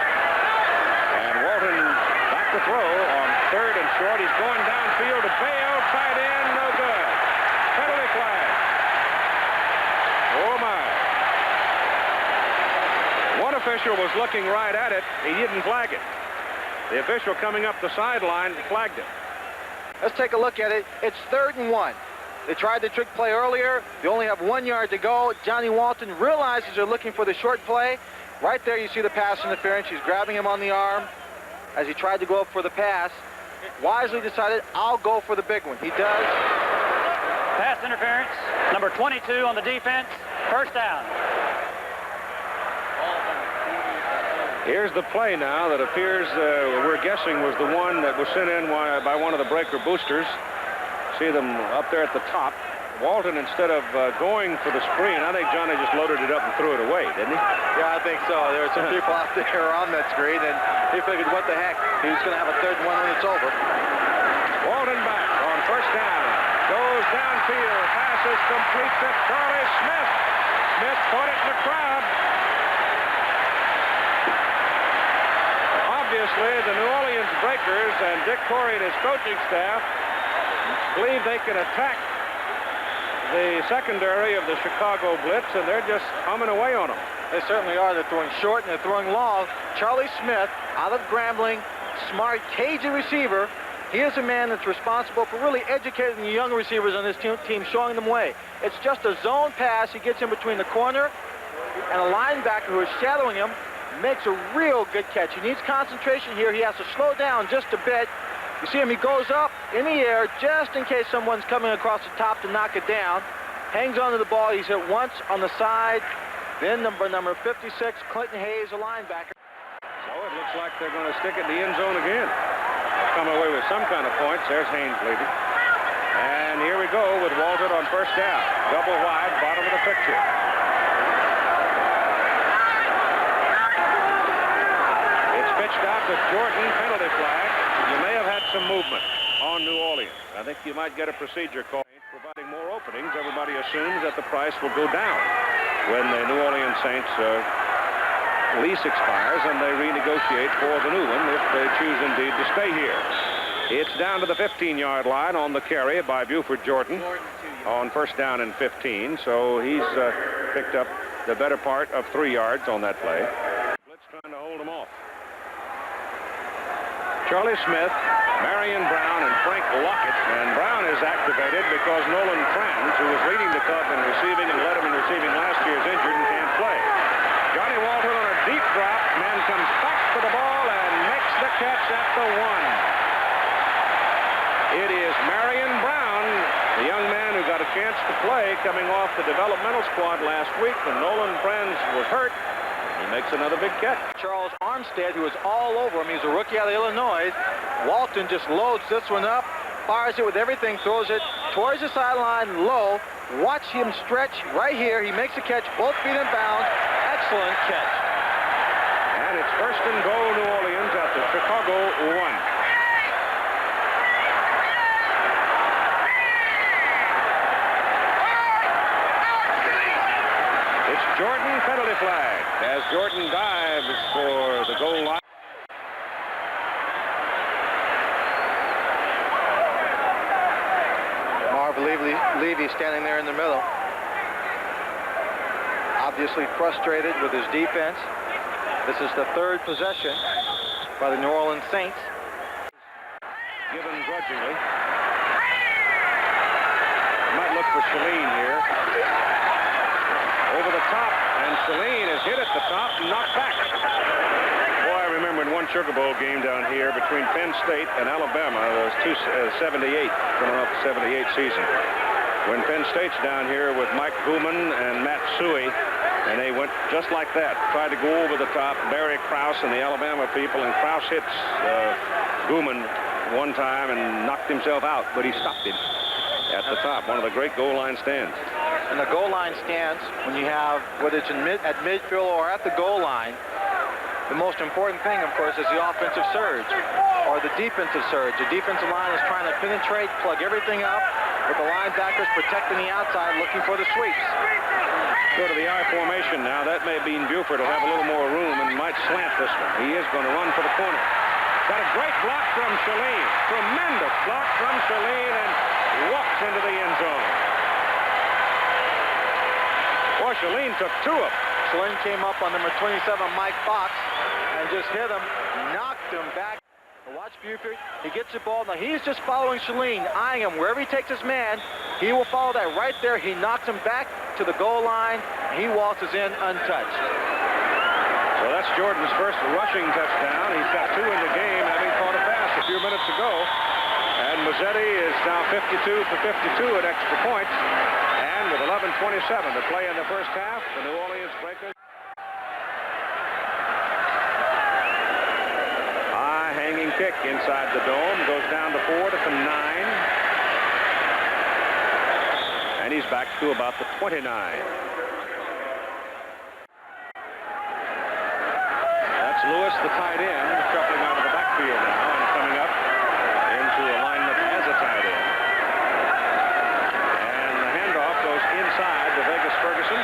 And Walton back to throw on 3rd and short. He's going downfield to Bale, tight end, no good. Penalty flag. Oh my. One official was looking right at it. He didn't flag it. The official coming up the sideline flagged it. Let's take a look at it. It's 3rd and 1. They tried the trick play earlier. They only have 1 yard to go. Johnnie Walton realizes they're looking for the short play. Right there you see the pass interference. He's grabbing him on the arm as he tried to go up for the pass. Wisely decided, I'll go for the big one. He does. Pass interference, number 22 on the defense, 1st down. Here's the play now that appears, we're guessing, was the one that was sent in by one of the Breaker boosters. See them up there at the top. Walton, instead of going for the screen, I think Johnny just loaded it up and threw it away, didn't he? Yeah, I think so. There were some people out there on that screen, and he figured, what the heck? He was going to have a 3rd and 1 when it's over. Walton back on 1st down. Goes downfield. Passes complete to Charlie Smith. Smith caught it in the crowd. Obviously, the New Orleans Breakers and Dick Torrey and his coaching staff believe they can attack the secondary of the Chicago Blitz, and they're just humming away on them. They certainly are. They're throwing short and they're throwing long. Charlie Smith, out of Grambling, smart, Cajun receiver. He is a man that's responsible for really educating the young receivers on this team, showing them way. It's just a zone pass. He gets in between the corner and a linebacker who is shadowing him, makes a real good catch. He needs concentration here. He has to slow down just a bit. You see him, he goes up in the air just in case someone's coming across the top to knock it down. Hangs onto the ball. He's hit once on the side. Then number 56, Clinton Hayes, a linebacker. So it looks like they're going to stick it in the end zone again. Come away with some kind of points. There's Haynes leading. And here we go with Walton on 1st down. Double wide, bottom of the picture. It's pitched out to Jordan, penalty flag. You may have had some movement on New Orleans. I think you might get a procedure call. Providing more openings, everybody assumes that the price will go down when the New Orleans Saints lease expires and they renegotiate for the new one if they choose indeed to stay here. It's down to the 15-yard line on the carry by Buford Jordan on 1st down and 15, so he's picked up the better part of 3 yards on that play. Blitz trying to hold him off. Charlie Smith, Marion Brown, and Frank Lockett. And Brown is activated because Nolan Franz, who was leading the club in receiving and led him in receiving last year, is injured and can't play. Johnnie Walton on a deep drop. Man comes back to the ball and makes the catch at the 1. It is Marion Brown, the young man who got a chance to play coming off the developmental squad last week when Nolan Franz was hurt. He makes another big catch. Charles Armstead, who is all over him. He's a rookie out of Illinois. Walton just loads this one up, fires it with everything, throws it towards the sideline low. Watch him stretch right here. He makes a catch, both feet in bounds. Excellent catch. And it's 1st and goal, New Orleans at the Chicago 1. Jordan, penalty flag as Jordan dives for the goal line. Marv Levy standing there in the middle. Obviously frustrated with his defense. This is the 3rd possession by the New Orleans Saints. Given grudgingly. Might look for Saline here. Over the top, and Saline is hit at the top and knocked back. Boy, I remember in one Sugar Bowl game down here between Penn State and Alabama, those 78, coming off the 78 season. When Penn State's down here with Mike Booman and Matt Suey, And they went just like that. Tried to go over the top, bury Krause and the Alabama people, and Krause hits Gooman one time and knocked himself out, but he stopped him at the top. One of the great goal line stands. And the goal line stance, when you have, whether it's at midfield or at the goal line, the most important thing, of course, is the offensive surge or the defensive surge. The defensive line is trying to penetrate, plug everything up, with the linebackers protecting the outside, looking for the sweeps. Go to the I formation now. That may mean Buford will have a little more room and might slant this one. He is going to run for the corner. Got a great block from Chalene. Tremendous block from Chalene, and walks into the end zone. Boy, Chalene took two of them. Chalene came up on number 27, Mike Fox, and just hit him, knocked him back. Watch Buford. He gets the ball. Now he's just following Chalene, eyeing him. Wherever he takes his man, he will follow that right there. He knocks him back to the goal line. He waltzes in untouched. So that's Jordan's first rushing touchdown. He's got two in the game, having caught a pass a few minutes ago. And Mazzetti is now 52 for 52 at extra points. And with 11:27 to play in the first half, the New Orleans Breakers. High hanging kick inside the dome. Goes down to 4 to 9. And he's back to about the 29. That's Lewis, the tight end, shuffling out of the backfield now and coming up into alignment as a tight end. And the handoff goes inside to Vegas Ferguson.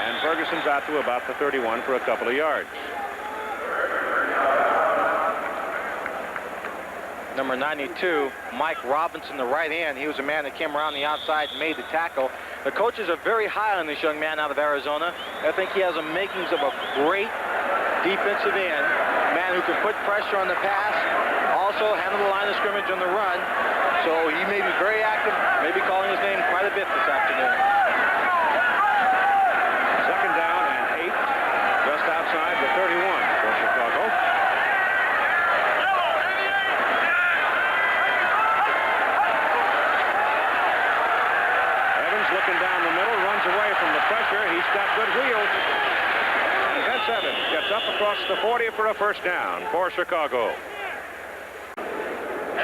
And Ferguson's out to about the 31 for a couple of yards. Number 92, Mike Robinson, the right end. He was a man that came around the outside and made the tackle. The coaches are very high on this young man out of Arizona. I think he has the makings of a great defensive end, man who can put pressure on the pass, also handle the line of scrimmage on the run. So he may be very active, maybe calling his name quite a bit this afternoon. Second down and 8, just outside the 31 for Chicago. Looking down the middle, runs away from the pressure. He's got good wheels. And Vince Evans gets up across the 40 for a first down for Chicago.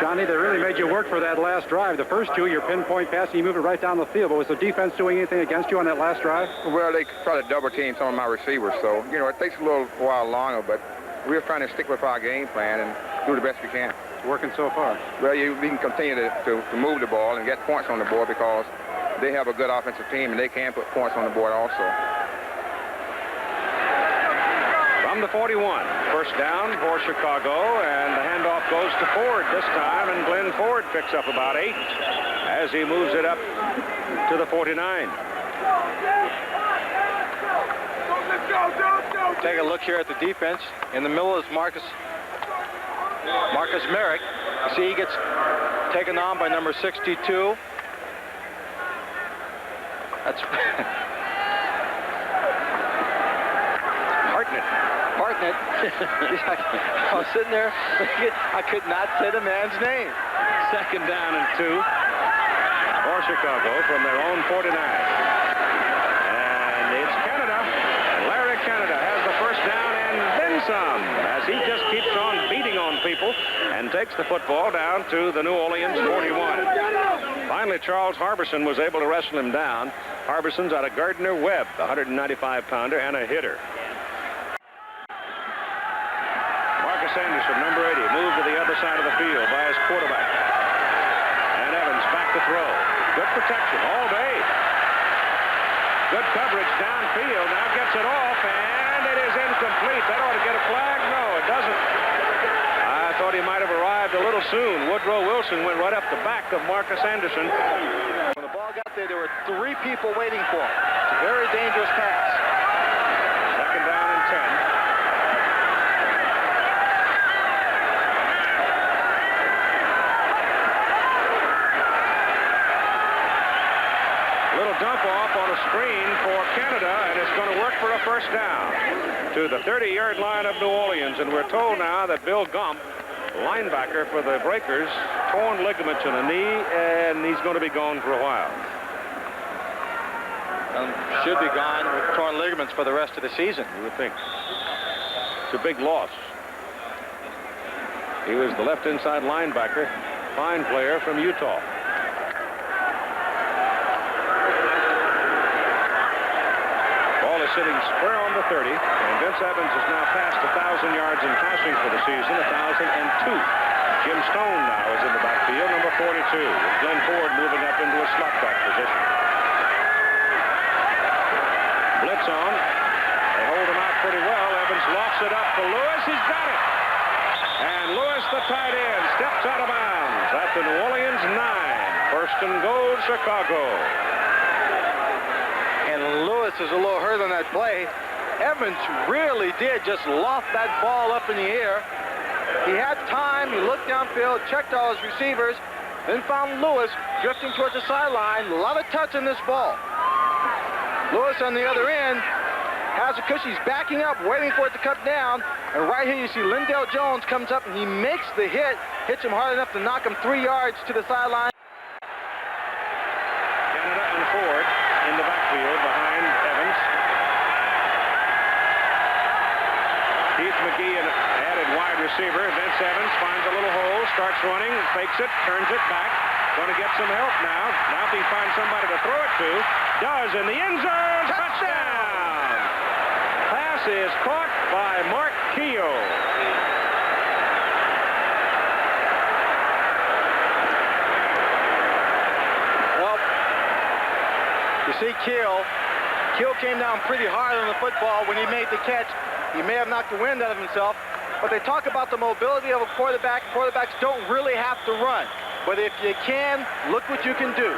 Johnny, they really made you work for that last drive. The first two, your pinpoint pass, and you moved it right down the field. But was the defense doing anything against you on that last drive? Well, they tried to double team some of my receivers, so, you know, it takes a little while longer, but we're trying to stick with our game plan and do the best we can. It's working so far. Well, we can continue to move the ball and get points on the board because they have a good offensive team and they can put points on the board also. From the 41, first down for Chicago, and the handoff goes to Ford this time, and Glenn Ford picks up about 8 as he moves it up to the 49. Take a look here at the defense. In the middle is Marcus Merrick. You see he gets taken on by number 62. That's Hartnett. I was sitting there thinking I could not say the man's name. Second down and 2 for Chicago from their own 49. And it's Canada. Larry Canada has the first down and then some, as he just keeps on beating on people and takes the football down to the New Orleans 41. Finally, Charles Harbison was able to wrestle him down. Harbison's out of Gardner Webb, the 195-pounder and a hitter. Marcus Anderson, number 80, moved to the other side of the field by his quarterback. And Evans back to throw. Good protection all day. Good coverage downfield. Now gets it off, and it is incomplete. That ought to get a flag. No, it doesn't. I thought he might have arrived a little soon. Woodrow Wilson went right up the back of Marcus Anderson. When the ball got there were 3 people waiting for him. It's a very dangerous pass. Second down and 10. Little dump off on a screen for Canada, and it's going to work for a first down to the 30-yard line of New Orleans. And we're told now that Bill Gump, linebacker for the Breakers, torn ligaments in the knee, and he's going to be gone for a while. Should be gone with torn ligaments for the rest of the season. You would think. It's a big loss. He was the left inside linebacker, fine player from Utah. Ball is sitting square on the 30, and Vince Evans has now passed 1,000 yards in passing for the season, 1,002. Jim Stone now is in the backfield, number 42. With Glenn Ford moving up into a slot back position. Blitz on. They hold him out pretty well. Evans lofts it up for Lewis. He's got it. And Lewis, the tight end, steps out of bounds at the New Orleans 9. First and goal, Chicago. And Lewis is a little hurt on that play. Evans really did just loft that ball up in the air. He had time. He looked downfield, checked all his receivers, then found Lewis drifting towards the sideline. A lot of touch on this ball. Lewis on the other end has a cushion. He's backing up, waiting for it to cut down. And right here you see Lindell Jones comes up and he makes the hit. Hits him hard enough to knock him 3 yards to the sideline. Canada and Ford in the backfield behind Evans. Keith McGee, an added wide receiver. Vince Evans finds a little hole, starts running, fakes it, turns it back. Going to get some help now. Now if he finds somebody to throw it to. Does in the end zone. Touchdown! Pass is caught by Mark Keogh. Well, you see Keogh came down pretty hard on the football when he made the catch. He may have knocked the wind out of himself, but they talk about the mobility of a quarterback. Quarterbacks don't really have to run. But if you can, look what you can do.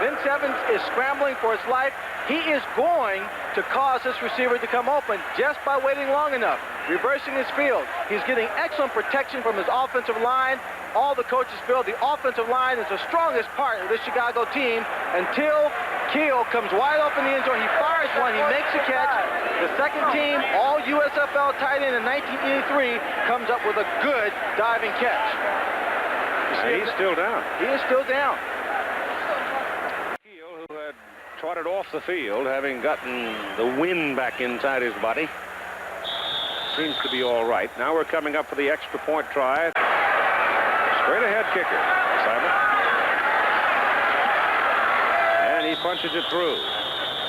Vince Evans is scrambling for his life. He is going to cause this receiver to come open just by waiting long enough, reversing his field. He's getting excellent protection from his offensive line. All the coaches feel the offensive line is the strongest part of this Chicago team until Keogh comes wide open in the end zone. He fires one. He makes a catch. The second team, all USFL tight end in 1983, comes up with a good diving catch. He's still down. He is still down. Keogh, who had trotted off the field, having gotten the wind back inside his body, seems to be all right. Now we're coming up for the extra point try. Straight ahead kicker, Simon. And he punches it through.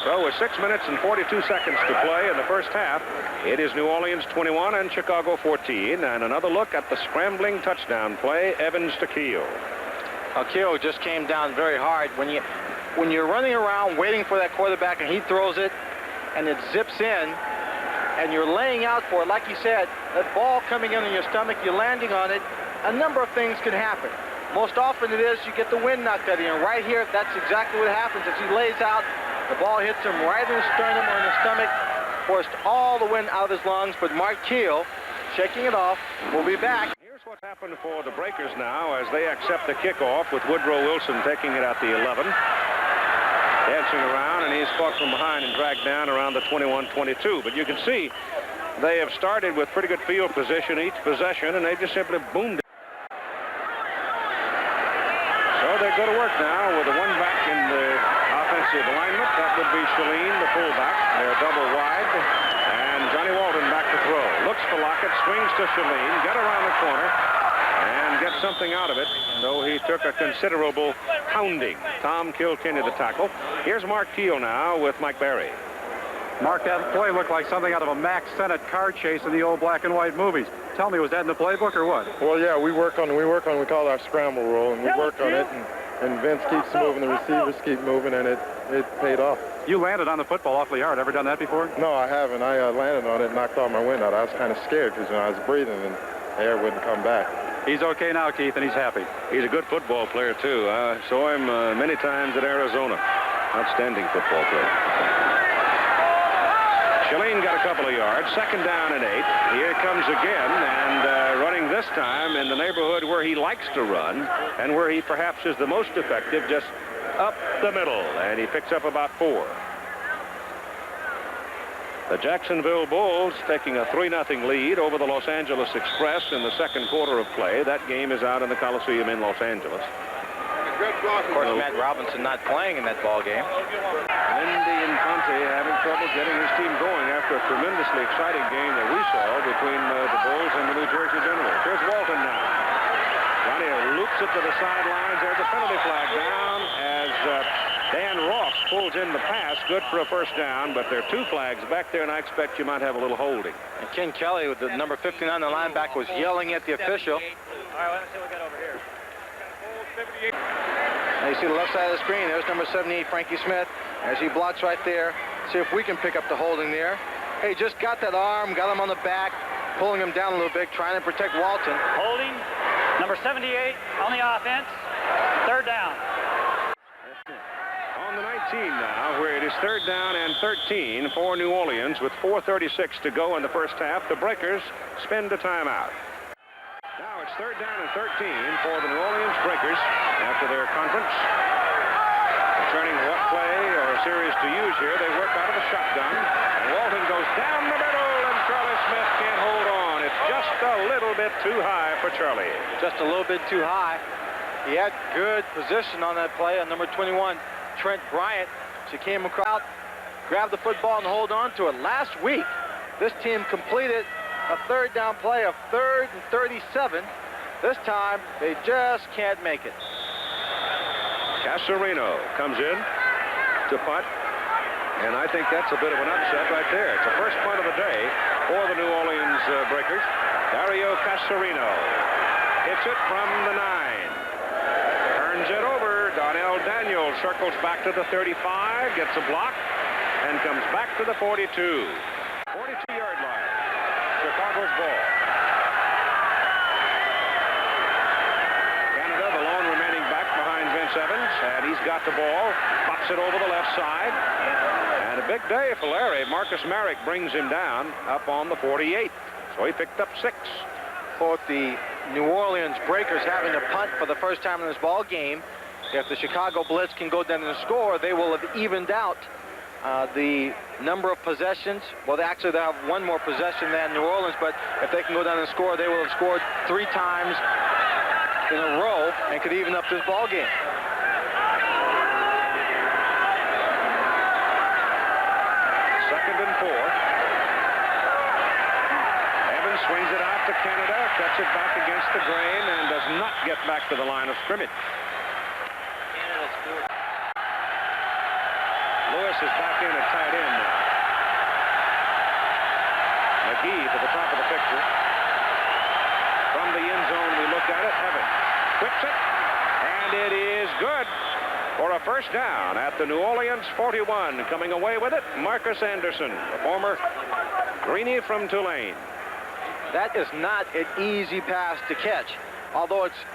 So with 6 minutes and 42 seconds to play in the first half, it is New Orleans 21 and Chicago 14. And another look at the scrambling touchdown play, Evans to Keogh. Keogh just came down very hard. When you're running around waiting for that quarterback and he throws it and it zips in and you're laying out for it, like you said, that ball coming in on your stomach, you're landing on it, a number of things can happen. Most often it is you get the wind knocked out of you. And right here, that's exactly what happens. As he lays out, the ball hits him right in the sternum or in the stomach, forced all the wind out of his lungs. But Mark Keogh, shaking it off, will be back. Here's what happened for the Breakers now as they accept the kickoff with Woodrow Wilson taking it at the 11. Dancing around, and he's caught from behind and dragged down around the 21-22. But you can see they have started with pretty good field position each possession, and they just simply boomed it. So they go to work now with the one back in the offensive alignment. That would be Shalene, the fullback. They're double wide. And Johnnie Walton back to throw. Looks for Lockett, swings to Shalene, get around the corner, and get something out of it, though he took a considerable pounding. Tom Kilkenny, the tackle. Here's Mark Keogh now with Mike Berry. Mark, that play looked like something out of a Max Sennett car chase in the old black and white movies. Tell me, was that in the playbook or what? Well, yeah, we call it our scramble rule, and we work on it, and Vince keeps moving, the receivers keep moving, and it paid off. You landed on the football awfully hard. Ever done that before? No, I haven't. I landed on it, knocked all my wind out. I was kind of scared because I was breathing and the air wouldn't come back. He's okay now, Keith, and he's happy. He's a good football player, too. I saw him many times at Arizona. Outstanding football player. Shalene got a couple of yards. Second down and 8. Here comes again, and running this time in the neighborhood where he likes to run and where he perhaps is the most effective, just up the middle, and he picks up about 4. The Jacksonville Bulls taking a 3-0 lead over the Los Angeles Express in the second quarter of play. That game is out in the Coliseum in Los Angeles. Of course, Matt Robinson not playing in that ball game. Lindy Infante having trouble getting his team going after a tremendously exciting game that we saw between the Bulls and the New Jersey Generals. Here's Walton now. Johnnie loops it to the sidelines. There's a penalty flag down as Dan Ross pulls in the pass. Good for a first down, but there are two flags back there, and I expect you might have a little holding. And Ken Kelly, with the number 59, the linebacker, was yelling at the official. All right, let's see what we got over here. Now you see the left side of the screen. There's number 78, Frankie Smith, as he blocks right there. See if we can pick up the holding there. Hey, just got that arm, got him on the back, pulling him down a little bit, trying to protect Walton. Holding, number 78 on the offense. Third down. On the 19 now, where it is third down and 13 for New Orleans with 4:36 to go in the first half. The Breakers spend a timeout. Now it's third down and 13 for the New Orleans Breakers after their conference. Concerning what play or series to use here, they work out of the shotgun. And Walton goes down the middle, and Charlie Smith can't hold on. It's just a little bit too high for Charlie. Just a little bit too high. He had good position on that play on number 21, Trent Bryant. She came across, grabbed the football, and hold on to it. Last week, this team completed a third down play of 3rd and 37. This time, they just can't make it. Casarino comes in to punt, and I think that's a bit of an upset right there. It's the first punt of the day for the New Orleans Breakers. Dario Casarino hits it from the 9. Turns it over. Donnell Daniels circles back to the 35, gets a block, and comes back to the 42. 42-yard line. Chicago's ball. Canada, the lone remaining back behind Vince Evans, and he's got the ball, pops it over the left side, and a big day for Larry. Marcus Merrick brings him down up on the 48, so he picked up 6. Both the New Orleans Breakers having to punt for the first time in this ball game. If the Chicago Blitz can go down and score, they will have evened out the number of possessions. Well, they'll have one more possession than New Orleans, but if they can go down and score, they will have scored 3 times in a row and could even up this ball game. Second and 4. Evans swings it out to Canada, cuts it back against the grain, and does not get back to the line of scrimmage. Lewis is back in at tight end now. McGee to the top of the picture. From the end zone, we look at it. Evans whips it, and it is good for a first down at the New Orleans 41. Coming away with it, Marcus Anderson, the former Greenie from Tulane. That is not an easy pass to catch, although it's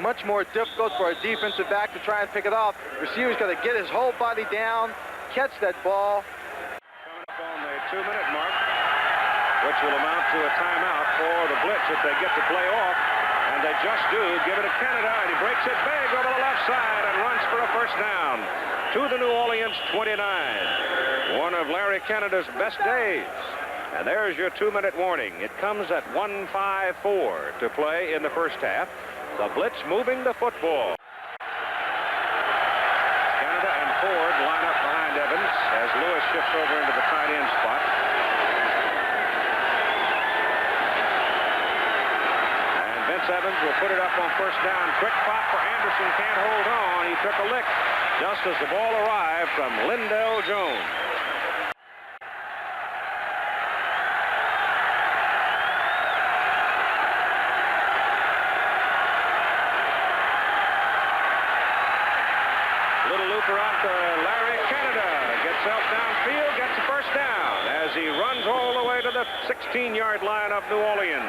much more difficult for a defensive back to try and pick it off. Receiver's got to get his whole body down, catch that ball. Coming up on the 2-minute mark, which will amount to a timeout for the Blitz if they get the play off, and they just do. Give it to Canada, and he breaks it big over the left side and runs for a first down to the New Orleans 29. One of Larry Canada's best days. And there's your 2-minute warning. It comes at 1:54 to play in the first half. The Blitz moving the football. Canada and Ford line up behind Evans as Lewis shifts over into the tight end spot. And Vince Evans will put it up on first down. Quick pop for Anderson. Can't hold on. He took a lick just as the ball arrived from Lindell Jones. Larry Canada gets out downfield, gets the first down as he runs all the way to the 16-yard line of New Orleans.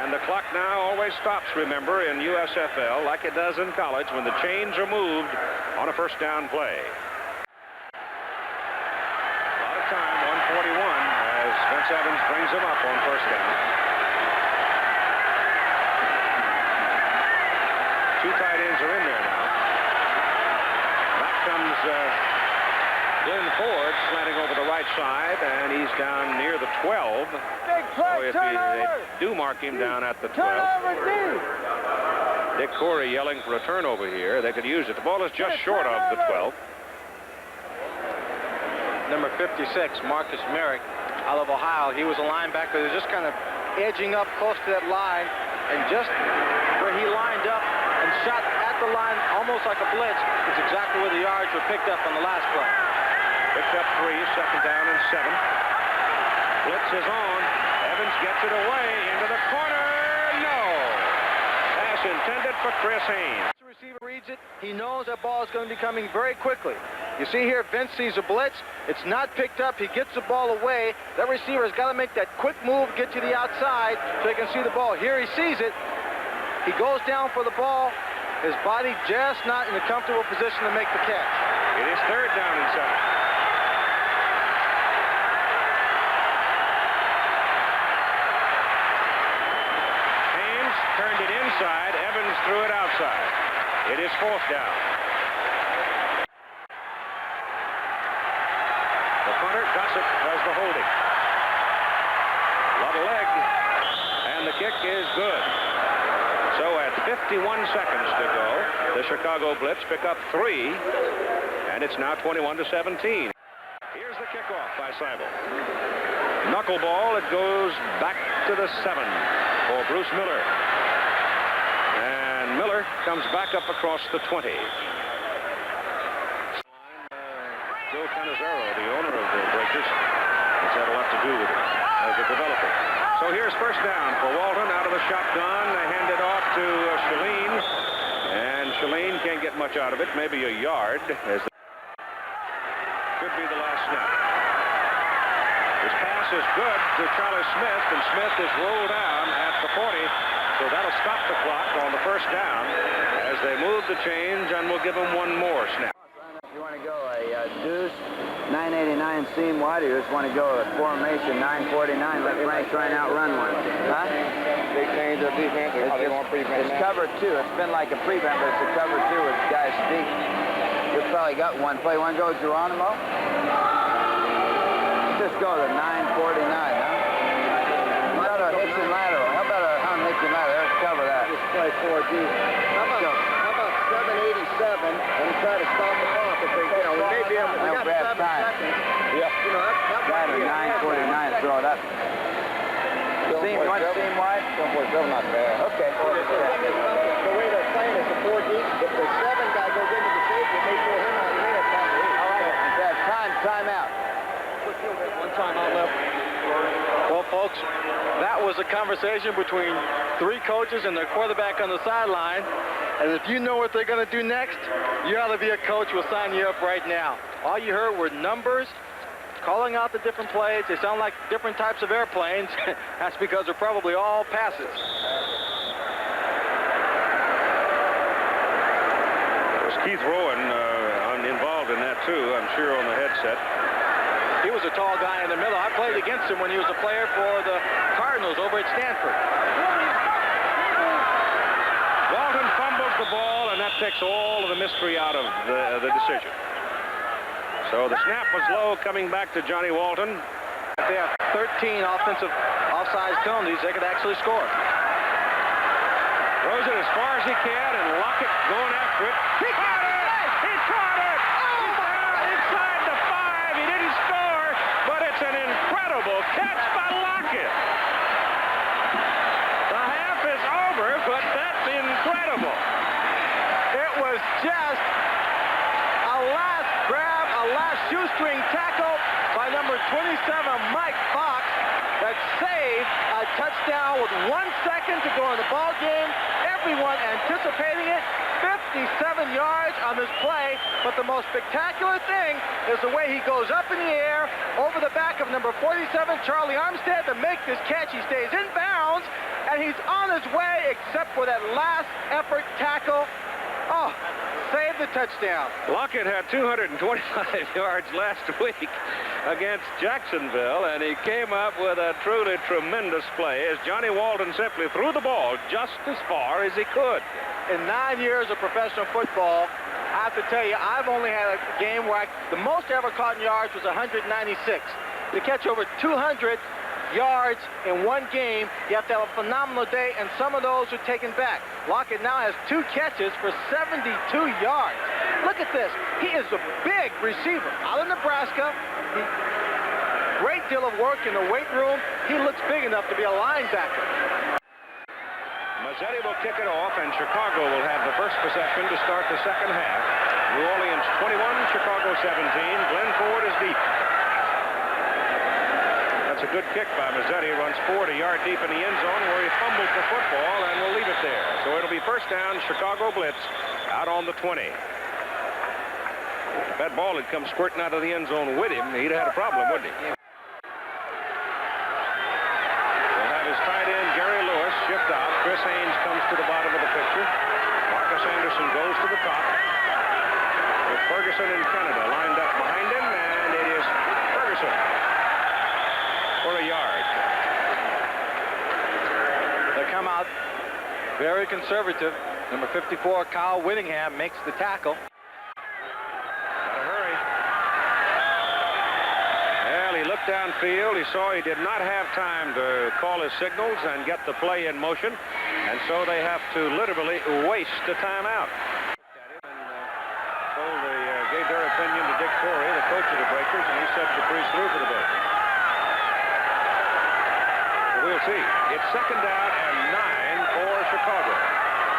And the clock now always stops, remember, in USFL like it does in college when the chains are moved on a first down play. A lot of time, 1:41, as Vince Evans brings him up on first down. 2 tight ends are in there now. Comes Glenn Ford slanting over the right side, and he's down near the 12. Big play, so if they do mark him down at the 12. Dick Corey yelling for a turnover here. They could use it. The ball is just short of the 12. Number 56, Marcus Merrick, out of Ohio. He was a linebacker. They're just kind of edging up close to that line, and just where he lined up and shot at the line almost like a blitz is exactly where the yards were picked up on the last play. Picked up 3, second down and 7. Blitz is on. Evans gets it away into the corner. No. Pass intended for Chris Haynes. The receiver reads it. He knows that ball is going to be coming very quickly. You see here, Vince sees a blitz. It's not picked up. He gets the ball away. That receiver has got to make that quick move, get to the outside so he can see the ball. Here he sees it. He goes down for the ball. His body just not in a comfortable position to make the catch. It is third down and 7. Haynes turned it inside. Evans threw it outside. It is fourth down. Gossett does the holding. A lot of leg, and the kick is good. So at 51 seconds to go, the Chicago Blitz pick up 3, and it's now 21-17. Here's the kickoff by Seibel. Knuckleball, it goes back to the 7 for Bruce Miller. And Miller comes back up across the 20. Joe Canizaro, the owner of the Breakers, has had a lot to do with it as a developer. So here's first down for Walton out of the shotgun. They hand it off to Shalene, and Shalene can't get much out of it, maybe a yard. As could be the last snap. This pass is good to Charlie Smith, and Smith is rolled down at the 40, so that'll stop the clock on the first down as they move the chains, and we'll give them one more snap. You want to go a deuce, 989 seam wide, or you just want to go a formation, 949, let Frank try and outrun one? Huh? They changed their defense. It's cover 2. It's been like a prevent, but it's a cover 2 with guys deep. You've probably got one play. Want to go Geronimo? Just go to 949, huh? How about a hitch and lateral? How about a hitch and lateral? Let's cover that. Just play 4D. How about 787 and try to stop the clock? If they, we may be able to. We got 7 seconds. Yeah. That Got a 949. Throw it up. Seam, one seam wide? 747, not bad. Okay. The thing is, the way they're playing is the 4D. If the 7 guy goes into the safety, they throw him out. He may have time to leave. All right. Time out. One timeout left. Well, folks, that was a conversation between 3 coaches and their quarterback on the sideline. And if you know what they're going to do next, you ought to be a coach. We'll sign you up right now. All you heard were numbers, calling out the different plays. They sound like different types of airplanes. That's because they're probably all passes. There's Keith Rowan involved in that, too, I'm sure, on the headset. He was a tall guy in the middle. I played against him when he was a player for the Cardinals over at Stanford. Walton fumbles the ball, and that takes all of the mystery out of the decision. So the snap was low, coming back to Johnnie Walton. If they have 13 offensive offside penalties, they could actually score. Throws it as far as he can, and Lockett going after it. He caught it! He caught it! He's down inside the 5. He didn't score, but it's an incredible catch by Lockett. The half is over, but that's incredible. It was just a last grab, a last shoestring tackle by number 27, Mike Fox, that saved a touchdown with 1 second to go in the ball game. Everyone anticipating it. 57 yards on this play, but the most spectacular thing is the way he goes up in the air over the back of number 47, Charlie Armstead, to make this catch. He stays in bounds, and he's on his way, except for that last effort tackle. Oh, save the touchdown. Lockett had 225 yards last week against Jacksonville, and he came up with a truly tremendous play as Johnnie Walton simply threw the ball just as far as he could. In 9 years of professional football, I have to tell you, I've only had a game where the most I ever caught in yards was 196. To catch over 200 yards in one game. You have to have a phenomenal day, and some of those are taken back. Lockett now has 2 catches for 72 yards. Look at this. He is a big receiver. Out of Nebraska, great deal of work in the weight room. He looks big enough to be a linebacker. Mazzetti will kick it off, and Chicago will have the first possession to start the second half. New Orleans 21, Chicago 17. Glenn Ford is deep. That's a good kick by Mazzetti. Runs forward a yard deep in the end zone where he fumbled the football, and will leave it there. So it'll be first down, Chicago Blitz, out on the 20. If that ball had come squirting out of the end zone with him, he'd have had a problem, wouldn't he? We'll have his tight end, Gary Lewis, shift out. Chris Haynes comes to the bottom of the picture. Marcus Anderson goes to the top. With Ferguson and Canada lined up behind him, and it is Ferguson for a yard. They come out very conservative. Number 54, Kyle Whittingham, makes the tackle. Gotta hurry. Well, he looked downfield. He saw he did not have time to call his signals and get the play in motion, and so they have to literally waste the timeout. Gave their opinion to Dick Torrey, the coach of the Breakers, and he said Dupree's through for the day. So we'll see. It's second down and 9 for Chicago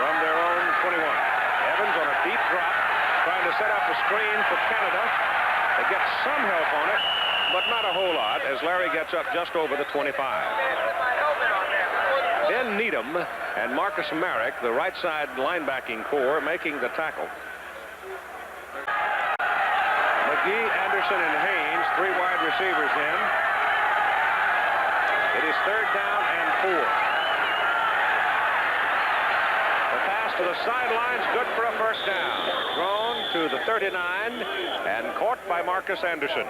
from their own 21. Evans on a deep drop, trying to set up a screen for Canada. They get some help on it, but not a whole lot, as Larry gets up just over the 25. Ben Needham and Marcus Marek, the right side linebacking core, making the tackle. McGee, Anderson, and Haynes, 3 wide receivers in. It is third down and 4. The pass to the sidelines, good for a first down. Thrown to the 39 and caught by Marcus Anderson.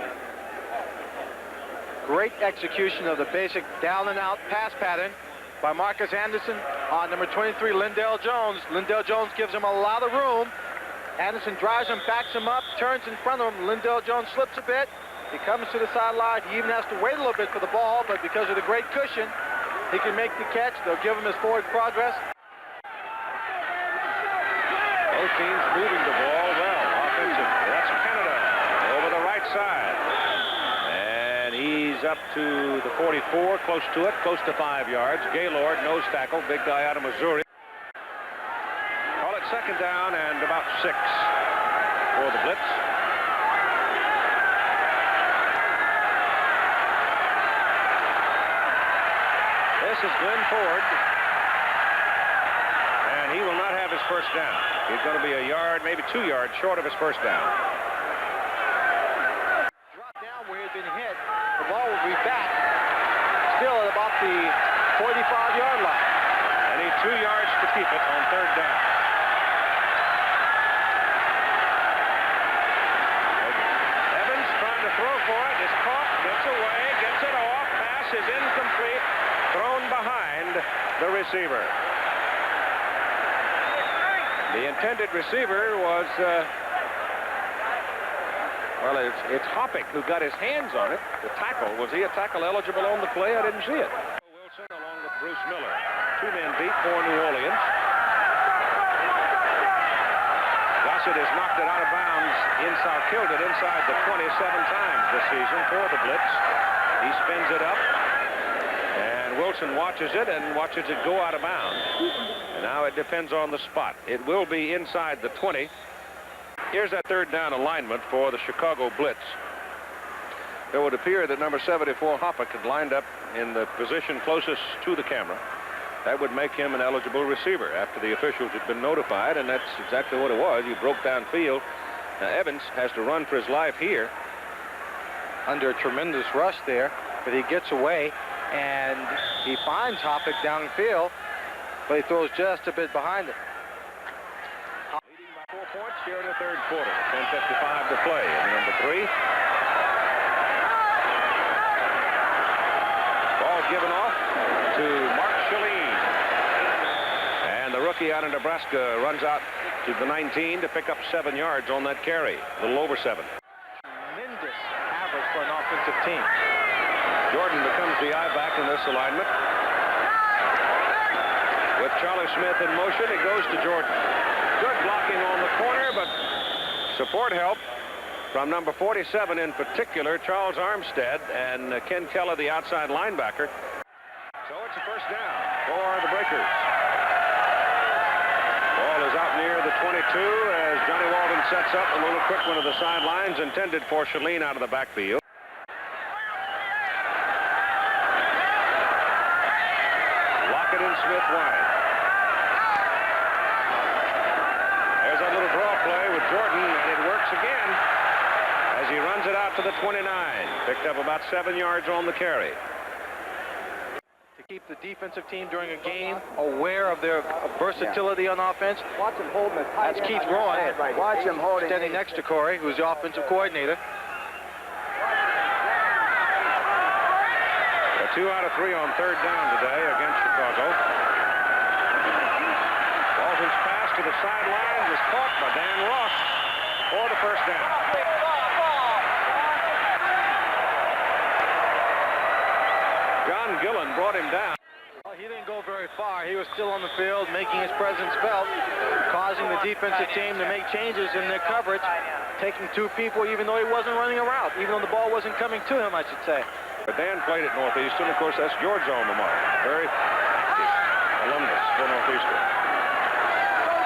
Great execution of the basic down and out pass pattern by Marcus Anderson on number 23, Lindell Jones. Lindell Jones gives him a lot of room. Anderson drives him, backs him up, turns in front of him. Lindell Jones slips a bit. He comes to the sideline. He even has to wait a little bit for the ball, but because of the great cushion, he can make the catch. They'll give him his forward progress. Both teams moving the ball well offensively. That's Canada over the right side. And he's up to the 44, close to it, close to 5 yards. Gaylord, nose tackle, big guy out of Missouri. Second down and about 6 for the Blitz. This is Glenn Ford, and he will not have his first down. He's going to be a yard, maybe 2 yards short of his first down. Drop down where he'd been hit. The ball will be back, still at about the 45-yard line. I need 2 yards to keep it on third down. Throw for it, is caught, gets away, gets it off, pass is incomplete, thrown behind the receiver. The intended receiver was, well, it's Hoppick who got his hands on it. The tackle, was he a tackle eligible on the play? I didn't see it. Wilson along with Bruce Miller. 2 men deep for New Orleans. Gossett has knocked it out of bounds killed it inside the 27 times this season for the Blitz. He spins it up, and Wilson watches it and watches it go out of bounds. And now it depends on the spot. It will be inside the 20. Here's that third down alignment for the Chicago Blitz. It would appear that number 74, Hoppick, had lined up in the position closest to the camera. That would make him an eligible receiver after the officials had been notified, and that's exactly what it was. He broke downfield. Now, Evans has to run for his life here. Under a tremendous rush there, but he gets away, and he finds Hoppick downfield, but he throws just a bit behind it. Leading by 4 points here in the third quarter. 10:55 to play. And number 3. Ball given off to Mark Shalene. And the rookie out of Nebraska runs out to the 19 to pick up 7 yards on that carry. A little over 7. Tremendous average for an offensive team. Jordan becomes the I-back in this alignment. With Charlie Smith in motion, it goes to Jordan. Good blocking on the corner, but support help from number 47 in particular, Charles Armstead, and Ken Keller, the outside linebacker. So it's a first down for the Breakers. Ball is out near the 22 as Johnnie Walton sets up a little quick one to the sidelines, intended for Chalene out of the backfield. Lockett and Smith wide. There's that little draw play with Jordan, and it works again as he runs it out to the 29. Picked up about 7 yards on the carry. To keep the defensive team during a game aware of their versatility on offense. Watch him holding it tight. That's Keith Rowan. Watch him holding it. Standing next to Corey, who's the offensive coordinator. 2 out of 3 on third down today against Chicago. Walton's pass to the sidelines is caught by Dan Ross for the first down. John Gillen brought him down. Well, he didn't go very far. He was still on the field, making his presence felt, causing the defensive team to make changes in their coverage, taking 2 people even though he wasn't running a route, even though the ball wasn't coming to him, I should say. But Dan played at Northeastern. Of course, that's George's alma mater. Very alumnus for Northeastern.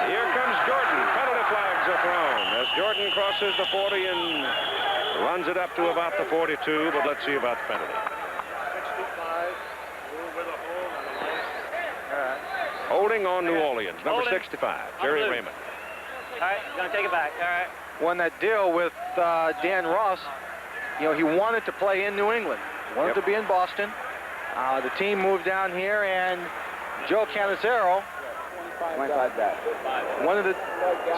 Here comes Jordan. Penalty flags are thrown as Jordan crosses the 40 and runs it up to about the 42, but let's see about the penalty. 65, with a hold on the left. Holding on New Orleans, number 65, Jerry Raymond. All right, gonna take it back. All right. Won that deal with Dan Ross. You know, he wanted to play in New England. Wanted to be in Boston. The team moved down here, and Joe Canizero, one of the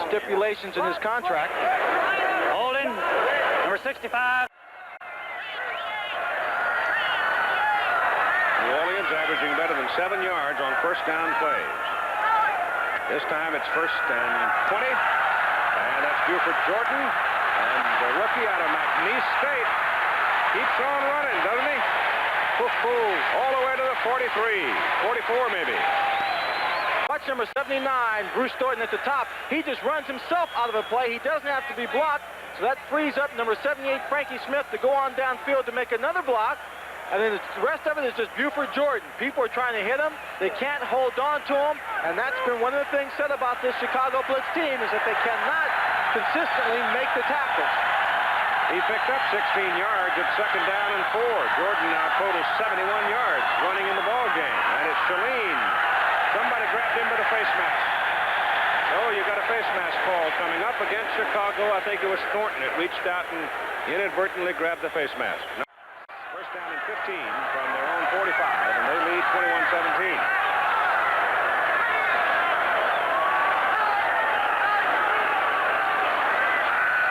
stipulations in his contract. Holding, number 65. New Orleans averaging better than 7 yards on first down plays. This time it's first and 20, and that's Buford Jordan, and the rookie out of McNeese State keeps on running, doesn't he? All the way to the 43, 44 maybe. Watch number 79, Bruce Thornton at the top. He just runs himself out of a play. He doesn't have to be blocked, so that frees up number 78, Frankie Smith, to go on downfield to make another block. And then the rest of it is just Buford Jordan. People are trying to hit him. They can't hold on to him, and that's been one of the things said about this Chicago Blitz team, is that they cannot consistently make the tackles. He picked up 16 yards at second down and 4. Jordan now totals 71 yards running in the ball game. And it's Chalene. Somebody grabbed him by the face mask. Oh, you got a face mask call coming up against Chicago. I think it was Thornton that reached out and inadvertently grabbed the face mask. First down and 15 from their own 45, and they lead 21-17.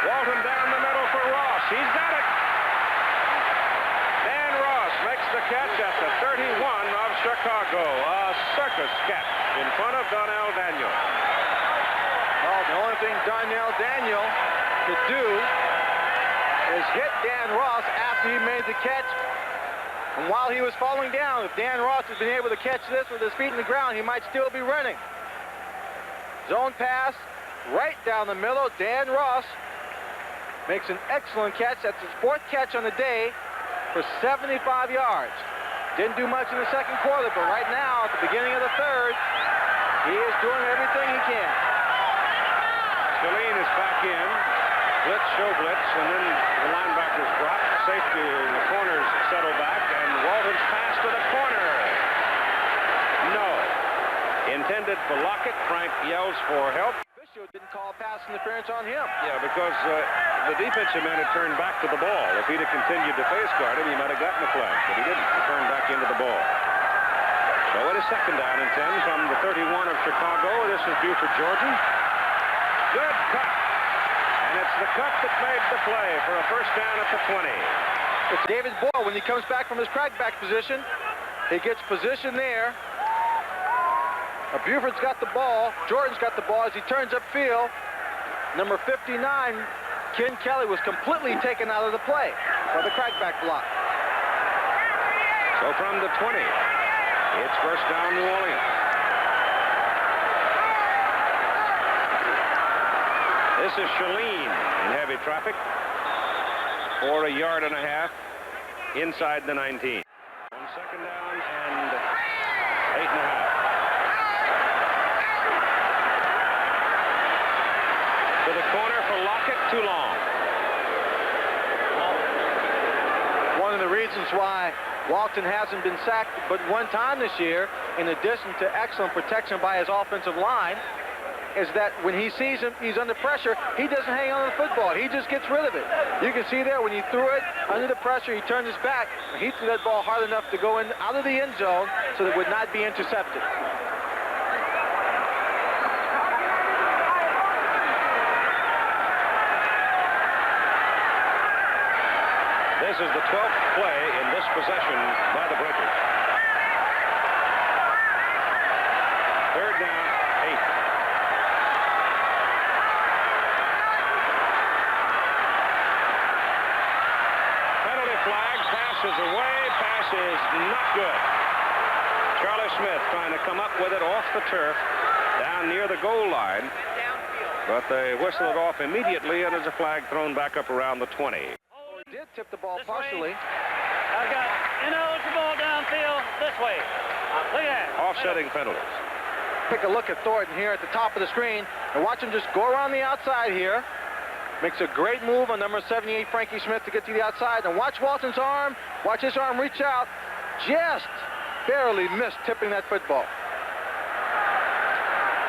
Walton down the middle for Ross. He's got it. Dan Ross makes the catch at the 31 of Chicago. A circus catch in front of Donnell Daniel. Well, the only thing Donnell Daniel could do is hit Dan Ross after he made the catch. And while he was falling down, if Dan Ross had been able to catch this with his feet in the ground, he might still be running. Zone pass right down the middle. Dan Ross makes an excellent catch. That's his 4th catch on the day for 75 yards. Didn't do much in the second quarter, but right now, at the beginning of the third, he is doing everything he can. Chalene is back in. Blitz, show blitz, and then the linebackers drop. Safety in the corners settle back, and Walton's pass to the corner. No. Intended for Lockett. Frank yells for help. Didn't call pass interference on him. Yeah, because the defensive man had turned back to the ball. If he'd have continued to face guard him, he might have gotten the flag, but he didn't. He turned back into the ball. So it is second down and 10 from the 31 of Chicago. This is Buford Jordan. Good cut. And it's the cut that made the play for a first down at the 20. It's David Boyle when he comes back from his crackback position. He gets position there. Buford's got the ball. Jordan's got the ball as he turns upfield. Number 59, Ken Kelly, was completely taken out of the play by the crackback block. So from the 20, it's first down New Orleans. This is Shalene in heavy traffic for a yard and a half inside the 19. On second down and 8.5. To the corner for Lockett, too long. One of the reasons why Walton hasn't been sacked but one time this year, in addition to excellent protection by his offensive line, is that when he sees him, he's under pressure, he doesn't hang on to the football. He just gets rid of it. You can see there when he threw it under the pressure, he turned his back. He threw that ball hard enough to go in out of the end zone so that it would not be intercepted. This is the 12th play in this possession by the Breakers. Third down, 8. Penalty flag, pass is away, pass is not good. Charlie Smith trying to come up with it off the turf down near the goal line, but they whistle it off immediately, and there's a flag thrown back up around the 20. Did tip the ball partially. I've got ineligible downfield this way. Look at that. Offsetting penalties. Take a look at Thornton here at the top of the screen, and watch him just go around the outside here. Makes a great move on number 78, Frankie Smith, to get to the outside. And watch Walton's arm. Watch his arm reach out. Just barely missed tipping that football.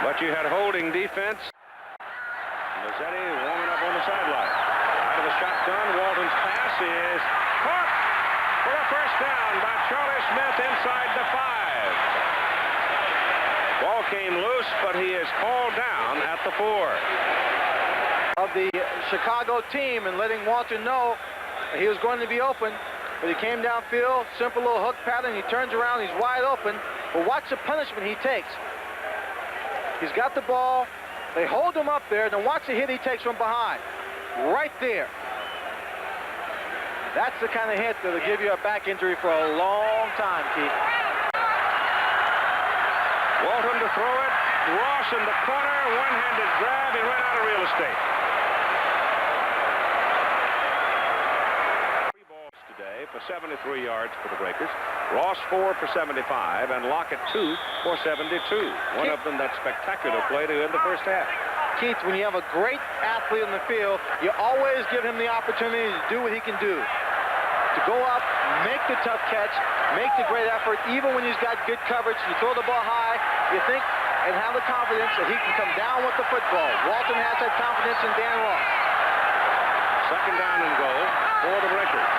But you had holding defense. Mazzetti warming up on the sideline. Out of the shotgun, Walton's pass is caught for a first down by Charlie Smith inside the 5. Ball came loose, but he is called down at the 4. Of the Chicago team, and letting Walton know he was going to be open, but he came downfield, simple little hook pattern, he turns around, he's wide open, but watch the punishment he takes. He's got the ball, they hold him up there, then watch the hit he takes from behind. Right there. That's the kind of hit that'll give you a back injury for a long time, Keith. Walton to throw it. Ross in the corner, one-handed grab. He ran out of real estate. 3 balls today for 73 yards for the Breakers. Ross 4 for 75, and Lockett 2 for 72. One of them that spectacular play to end the first half. Keith, when you have a great athlete in the field, you always give him the opportunity to do what he can do. To go up, make the tough catch, make the great effort, even when he's got good coverage. You throw the ball high, you think, and have the confidence that he can come down with the football. Walton has that confidence in Dan Ross. Second down and goal for the Breakers.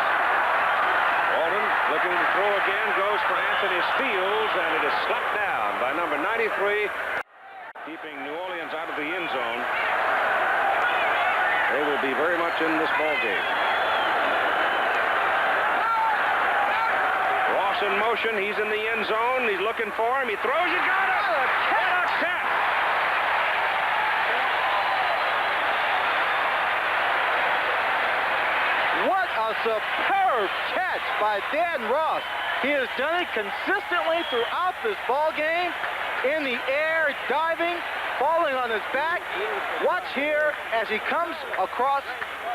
Walton looking to throw again, goes for Anthony Steele, and it is slapped down by number 93. Keeping New Orleans out of the end zone. They will be very much in this ball game. Ross in motion. He's in the end zone. He's looking for him. He throws. He got it. What a catch! What a superb catch by Dan Ross. He has done it consistently throughout this ball game. In the air, diving, falling on his back. Watch here as he comes across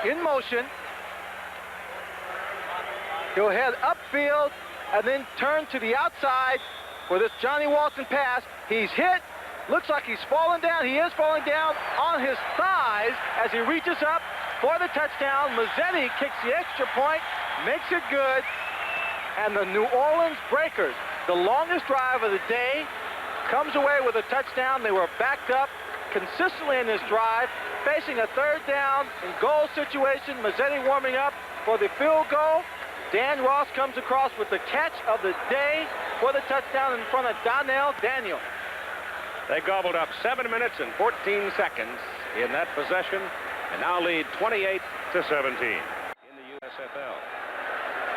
in motion. He'll head upfield and then turn to the outside for this Johnnie Walton pass. He's hit. Looks like he's falling down. He is falling down on his thighs as he reaches up for the touchdown. Mazzetti kicks the extra point, makes it good. And the New Orleans Breakers, the longest drive of the day, comes away with a touchdown. They were backed up consistently in this drive, facing a third down and goal situation. Mazzetti warming up for the field goal. Dan Ross comes across with the catch of the day for the touchdown in front of Donnell Daniel. They gobbled up 7 minutes and 14 seconds in that possession and now lead 28-17 in the USFL.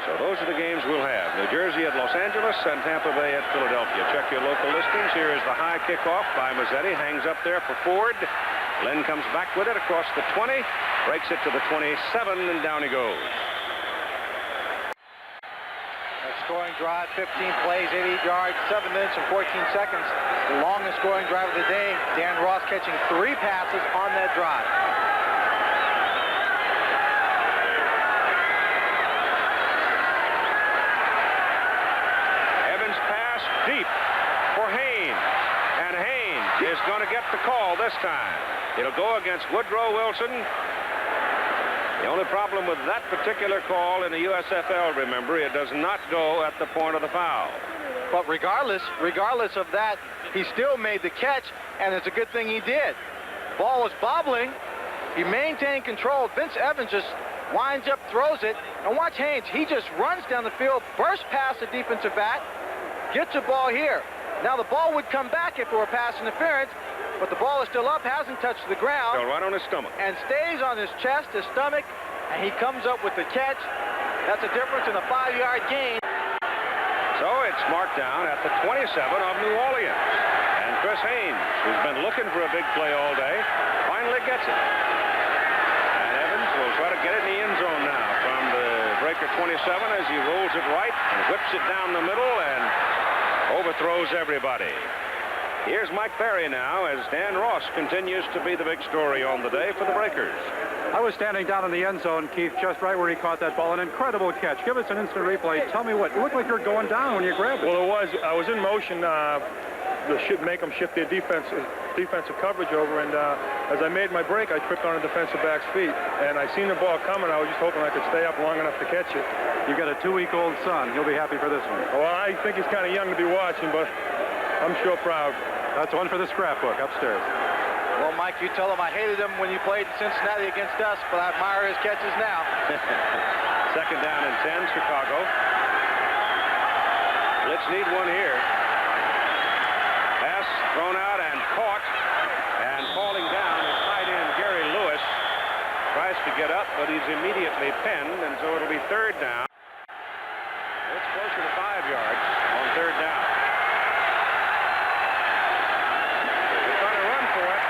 So those are the games we'll have. New Jersey at Los Angeles and Tampa Bay at Philadelphia. Check your local listings. Here is the high kickoff by Mazzetti. Hangs up there for Ford. Glenn comes back with it across the 20. Breaks it to the 27, and down he goes. That's scoring drive, 15 plays, 88 yards, 7 minutes and 14 seconds. The longest scoring drive of the day. Dan Ross catching 3 passes on that drive. Evans pass deep for Haynes. And Haynes is going to get the call this time. It'll go against Woodrow Wilson. The only problem with that particular call in the USFL, remember, it does not go at the point of the foul. But regardless of that, he still made the catch, and it's a good thing he did. Ball was bobbling. He maintained control. Vince Evans just winds up, throws it, and watch Haynes. He just runs down the field, bursts past the defensive back, gets the ball here. Now the ball would come back if it were pass interference, but the ball is still up, hasn't touched the ground. Fell right on his stomach. And stays on his chest, his stomach, and he comes up with the catch. That's a difference in a 5-yard gain. So it's marked down at the 27 of New Orleans. And Chris Haynes, who's been looking for a big play all day, finally gets it. And Evans will try to get it in the end zone now from the breaker 27 as he rolls it right and whips it down the middle and overthrows everybody. Here's Mike Perry now as Dan Ross continues to be the big story on the day for the Breakers. I was standing down in the end zone, Keith, just right where he caught that ball. An incredible catch. Give us an instant replay. Tell me what. It looked like you were going down when you grabbed it. Well, it was. I was in motion to make them shift their defensive coverage over, and as I made my break, I tripped on a defensive back's feet, and I seen the ball coming. I was just hoping I could stay up long enough to catch it. You've got a 2-week-old son. He'll be happy for this one. Well, I think he's kind of young to be watching, but I'm sure proud. That's one for the scrapbook upstairs. Well, Mike, you tell him I hated him when he played in Cincinnati against us, but I admire his catches now. Second down and 10, Chicago. Blitz need one here. Pass thrown out and caught. And falling down is tight end Gary Lewis. Tries to get up, but he's immediately pinned, and so it'll be third down. It's closer to 5 yards on third down. They're trying to run for it.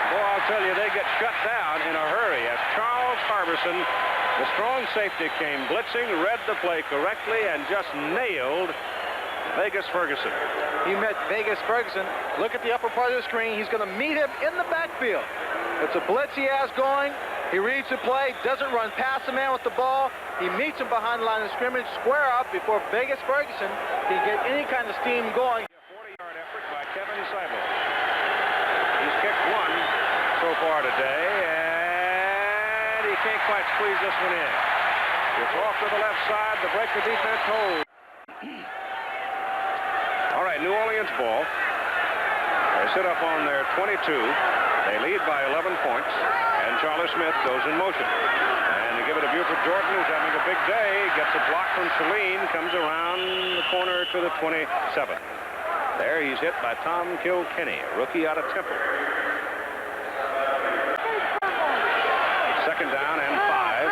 Boy, I'll tell you, they get shut down in a hurry as Charles Harbison, the strong safety, came blitzing, read the play correctly, and just nailed Vegas Ferguson. He met Vegas Ferguson. Look at the upper part of the screen. He's going to meet him in the backfield. It's a blitz he has going. He reads the play, doesn't run past the man with the ball. He meets him behind the line of scrimmage, square up before Vegas Ferguson can get any kind of steam going. A 40-yard effort by Kevin Seibel. He's kicked one so far today, and he can't quite squeeze this one in. It's off to the left side. The breaker defense holds. All right, New Orleans ball. They sit up on their 22. They lead by 11 points, and Charlie Smith goes in motion. And they give it to Buford Jordan, who's having a big day. Gets a block from Saline, comes around the corner to the 27. There he's hit by Tom Kilkenny, a rookie out of Temple. Second down and 5.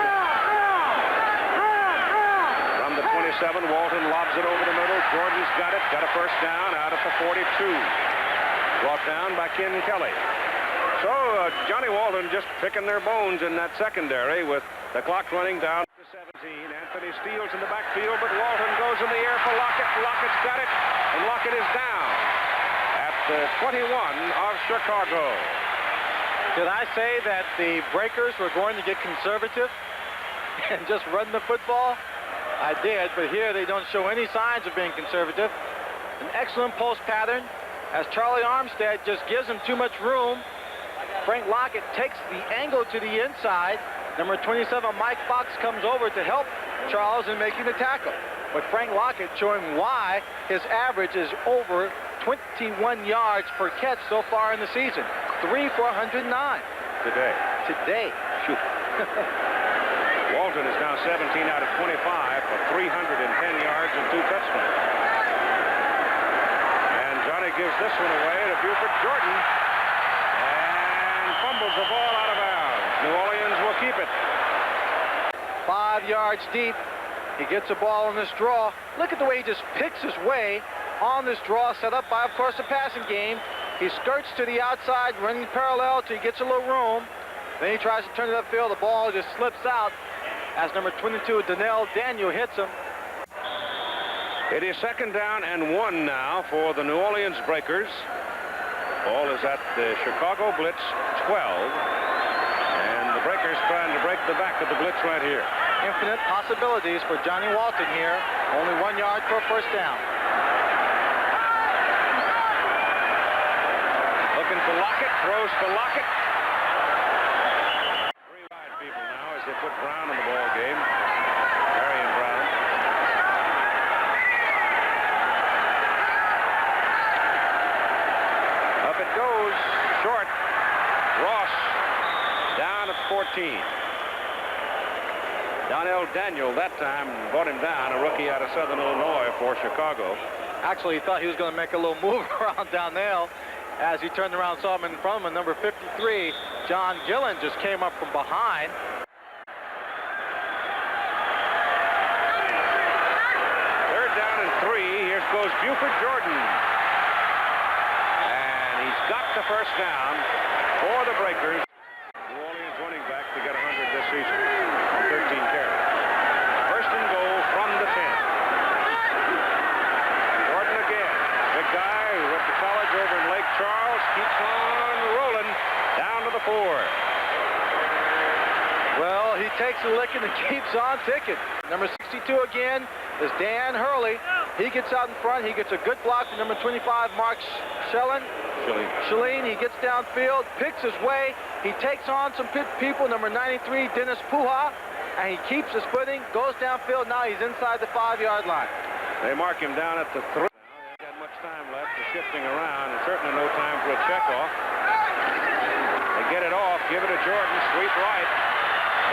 From the 27, Walton lobs it over the middle. Jordan's got it, got a first down out at the 42. Brought down by Ken Kelly. So Johnnie Walton just picking their bones in that secondary with the clock running down to 17. Anthony Steele's in the backfield, but Walton goes in the air for Lockett. Lockett's got it, and Lockett is down at the 21 of Chicago. Did I say that the Breakers were going to get conservative and just run the football? I did, but here they don't show any signs of being conservative. An excellent post pattern as Charlie Armstead just gives him too much room. Frank Lockett takes the angle to the inside. Number 27, Mike Fox, comes over to help Charles in making the tackle. But Frank Lockett showing why his average is over 21 yards per catch so far in the season. 3 for 109. Today. Shoot. Walton is now 17 out of 25 for 310 yards and 2 touchdowns. And Johnny gives this one away to Buford Jordan. Fumbles the ball out of bounds. New Orleans will keep it. 5 yards deep. He gets the ball in this draw. Look at the way he just picks his way on this draw set up by, of course, the passing game. He skirts to the outside, running parallel till he gets a little room. Then he tries to turn it upfield. The ball just slips out as number 22, Donnell Daniel, hits him. It is 2nd down and 1 now for the New Orleans Breakers. Ball is at the Chicago Blitz 12. And the Breakers trying to break the back of the Blitz right here. Infinite possibilities for Johnnie Walton here. Only 1 yard for a first down. Looking for Lockett, throws for Lockett. 3 wide people now as they put Brown in the ball game. Marion Brown. Up it goes, short. Ross down at 14. Donnell Daniel that time brought him down, a rookie out of Southern Illinois for Chicago. Actually, he thought he was going to make a little move around Donnell. As he turned around, saw him in front of him, number 53, John Gillen, just came up from behind. Third down and 3. Here goes Buford Jordan. And he's got the first down for the Breakers. New Orleans running back to get 100 this season. 13 carries. First and goal from the 10. Jordan again. Big guy who went to college over in Lake Charles. Keeps on rolling down to the 4. Well, he takes a licking and keeps on ticking. Number 62 again is Dan Hurley. He gets out in front. He gets a good block from number 25, Mark Shaleen. He gets downfield, picks his way. He takes on some people, number 93, Dennis Puha, and he keeps his footing, goes downfield. Now he's inside the 5-yard line. They mark him down at the 3. They haven't got much time left. They're shifting around, and certainly no time for a checkoff. They get it off, give it to Jordan, sweep right,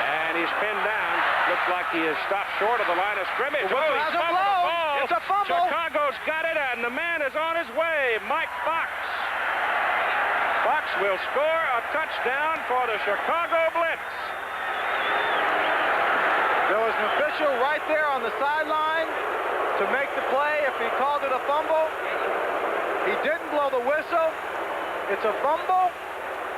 and he's pinned down. Looks like he is stopped short of the line of scrimmage. Whoa, he's it's a blow. It's a fumble. Chicago's got it, and the man is on his way, Mike Fox. Fox will score a touchdown for the Chicago Blitz. There was an official right there on the sideline to make the play if he called it a fumble. He didn't blow the whistle. It's a fumble.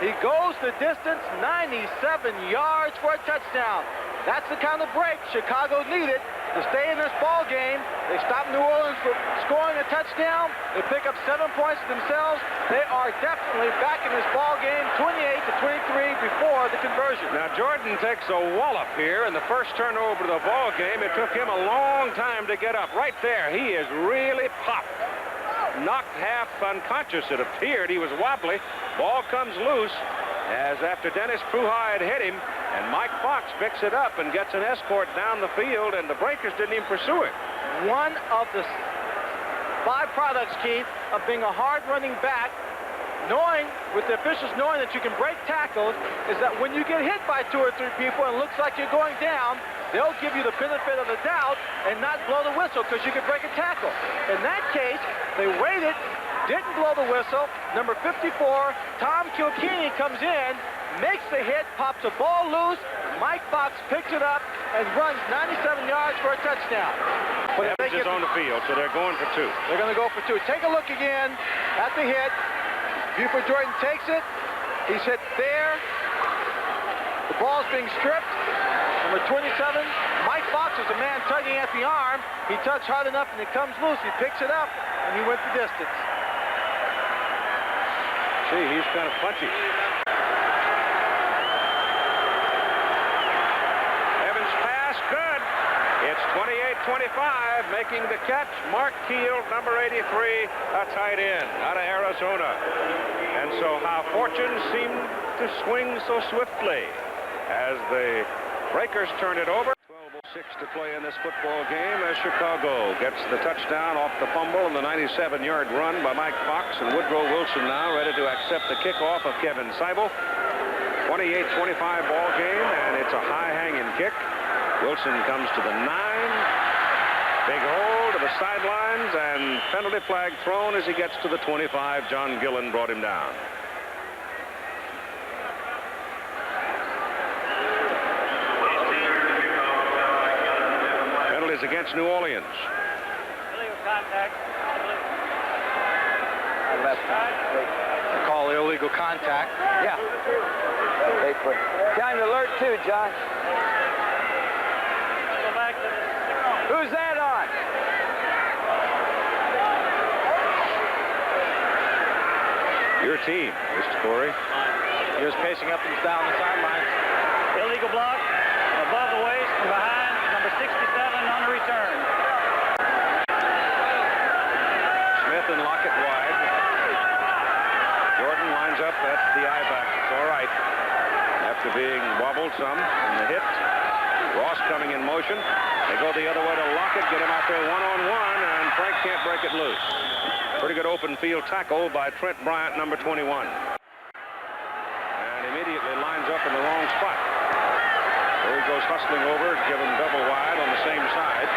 He goes the distance, 97 yards for a touchdown. That's the kind of break Chicago needed to stay in this ball game. They stopped New Orleans from scoring a touchdown. They pick up 7 points themselves. They are definitely back in this ball game, 28-23 before the conversion. Now Jordan takes a wallop here in the first turnover of the ball game. It took him a long time to get up. Right there, he is really popped. Knocked half unconscious, it appeared. He was wobbly. Ball comes loose as after Dennis Puha had hit him, and Mike Fox picks it up and gets an escort down the field, and the Breakers didn't even pursue it. One of the byproducts, Keith, of being a hard running back, with the officials knowing that you can break tackles, is that when you get hit by 2 or 3 people and it looks like you're going down, they'll give you the benefit of the doubt and not blow the whistle because you can break a tackle. In that case, they waited, didn't blow the whistle. Number 54, Tom Kilkenny comes in, makes the hit, pops a ball loose. Mike Fox picks it up and runs 97 yards for a touchdown. But Evans is on the field, so they're going for 2. They're going to go for 2. Take a look again at the hit. Buford Jordan takes it. He's hit there. The ball's being stripped. Number 27, Mike Fox is a man tugging at the arm. He tugs hard enough and it comes loose. He picks it up and he went the distance. See, he's kind of punchy. Evans pass, good. It's 28-25, making the catch. Mark Keel, number 83, a tight end out of Arizona. And so how fortune seemed to swing so swiftly as the Breakers turn it over. 12:06 to play in this football game as Chicago gets the touchdown off the fumble and the 97-yard run by Mike Fox, and Woodrow Wilson now ready to accept the kickoff of Kevin Seibel. 28-25 ball game, and it's a high-hanging kick. Wilson comes to the 9. Big hole to the sidelines, and penalty flag thrown as he gets to the 25. John Gillen brought him down. Penalties against New Orleans. Illegal contact. They call illegal contact. Yeah. Time to alert too, John. Go back to the 6. Who's that on? Your team, Mr. Corey. He was pacing up and down the sidelines. Illegal block above the waist from behind, number 67 on the return. Smith and Lockett wide. Jordan lines up at the I-back. It's all right. After being wobbled some in the hit. Ross coming in motion. They go the other way to Lockett, get him out there one-on-one, and Frank can't break it loose. Pretty good open field tackle by Trent Bryant, number 21. And immediately lines up in the wrong spot. There he goes hustling over, give him double wide on the same side.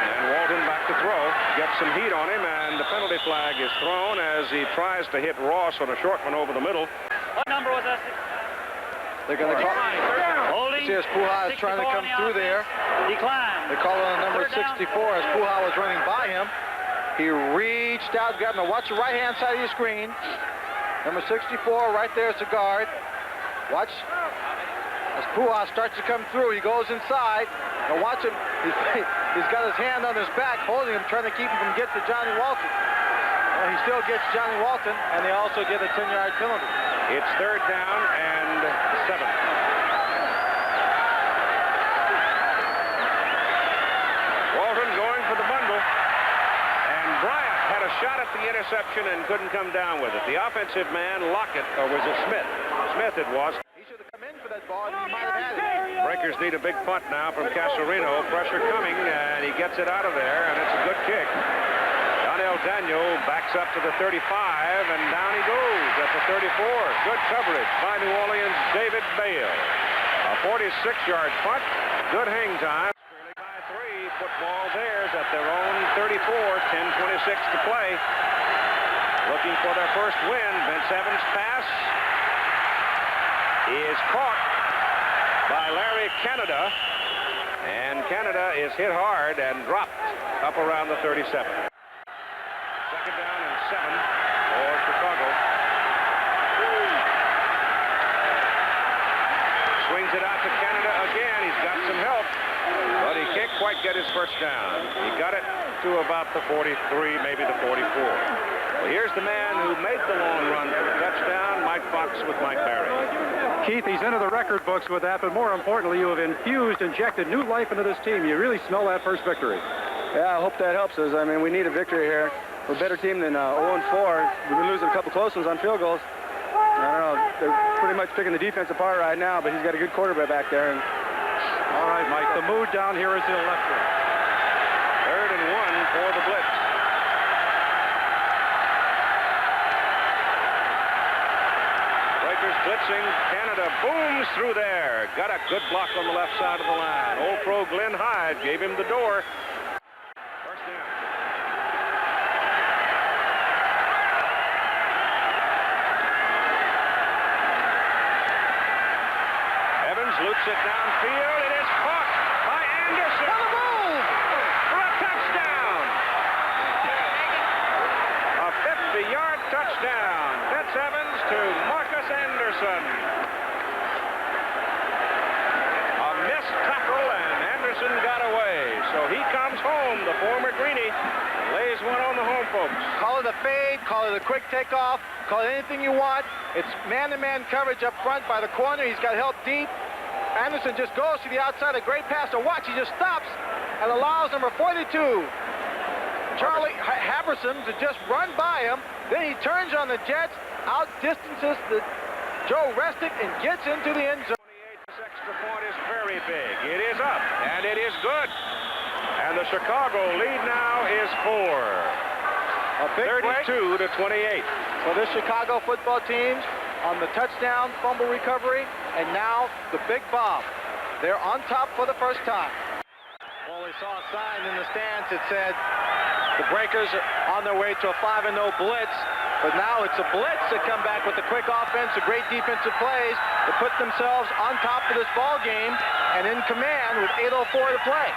And Walton back to throw, gets some heat on him, and the penalty flag is thrown as he tries to hit Ross on a short one over the middle. What number was that? They're going to call. See as Puha is trying to come through there. Decline. They call it on number 64 as Puha was running by him. He reached out, got him to watch the right-hand side of your screen. Number 64 right there is the guard. Watch as Puha starts to come through. He goes inside. Now watch him. He's got his hand on his back, holding him, trying to keep him from getting to Johnnie Walton. Well, he still gets Johnnie Walton, and they also get a 10-yard penalty. It's 3rd down and 7. Walton going for the bundle. And Bryant had a shot at the interception and couldn't come down with it. The offensive man, Lockett, or was it Smith? Smith it was. He should have come in for that ball, and he might have had it. Breakers need a big punt now from Casarino. Pressure coming, and he gets it out of there, and it's a good kick. Daniel Daniel backs up to the 35, and down he goes at the 34. Good coverage by New Orleans' David Bale. A 46-yard punt. Good hang time. By 3. Football theirs at their own 34. 10:26 to play. Looking for their first win. Vince Evans' pass is caught by Larry Canada. And Canada is hit hard and dropped up around the 37. 2nd down and 7 for Chicago. Swings it out to Canada again. He's got some help, but he can't quite get his first down. He got it to about the 43, maybe the 44. Well, here's the man who made the long run for the touchdown, Mike Fox with Mike Barry. Keith, he's into the record books with that, but more importantly, you have injected new life into this team. You really smell that first victory. Yeah, I hope that helps us. I mean, we need a victory here. We're a better team than 0-4. We've been losing a couple close ones on field goals. I don't know. They're pretty much picking the defense apart right now, but he's got a good quarterback back there. And all right, Mike, the mood down here is electric. 3rd and 1 for the Blitz. Breakers blitzing. Canada booms through there. Got a good block on the left side of the line. Old pro Glenn Hyde gave him the door. First down. Evans loops it downfield. It is caught by Anderson. On the move for a touchdown. A 50-yard touchdown. Vince Evans to Marcus Anderson. A missed tackle, and Anderson got away. So he comes home, the former Greenie, and lays one on the home folks. Call it a fade, call it a quick takeoff, call it anything you want. It's man-to-man coverage up front by the corner. He's got help deep. Anderson just goes to the outside, a great pass to watch. He just stops and allows number 42, Charlie Haberson, to just run by him. Then he turns on the Jets, outdistances the Joe Restick, and gets into the end zone. 28, this extra point is very big. It is up, and it is good. And the Chicago lead now is 4. A big 32 to 28. For this Chicago football team on the touchdown, fumble recovery, and now the big bomb. They're on top for the first time. Well, we saw a sign in the stands that said the Breakers are on their way to a 5-0 blitz, but now it's a blitz that come back with a quick offense, a great defensive plays to put themselves on top of this ball game and in command with 8:04 to play.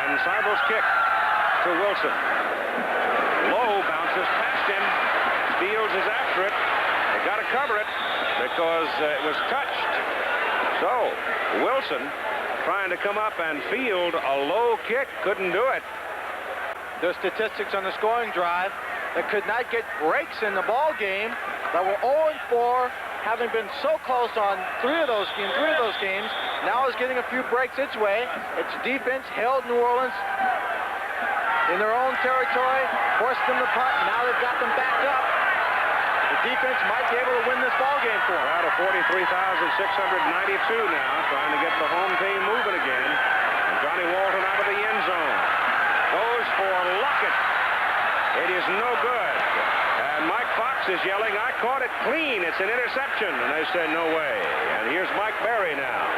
And Seibel's kick to Wilson. Low bounces past him. Fields is after it. They got to cover it because it was touched. So Wilson trying to come up and field a low kick, couldn't do it. The statistics on the scoring drive. that could not get breaks in the ball game, that were 0-4, having been so close on three of those games, now is getting a few breaks its way. Its defense held New Orleans in their own territory, forced them to punt. Now they've got them backed up. The defense might be able to win this ball game for them. Out of 43,692 now, trying to get the home team moving again. And Johnnie Walton out of the end zone. Goes for Lockett. It is no good. And Mike Fox is yelling, "I caught it clean. It's an interception." And they said, "No way." And here's Mike Berry now.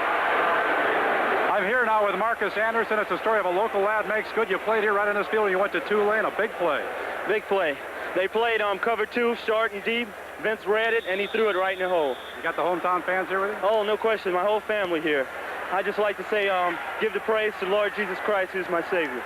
I'm here now with Marcus Anderson. It's a story of a local lad makes good. You played here right in this field. You went to Tulane, a big play. Big play. They played cover 2, short and deep. Vince read it, and he threw it right in the hole. You got the hometown fans here with you? Oh, no question. My whole family here. I just like to say, give the praise to the Lord Jesus Christ, who's my Savior.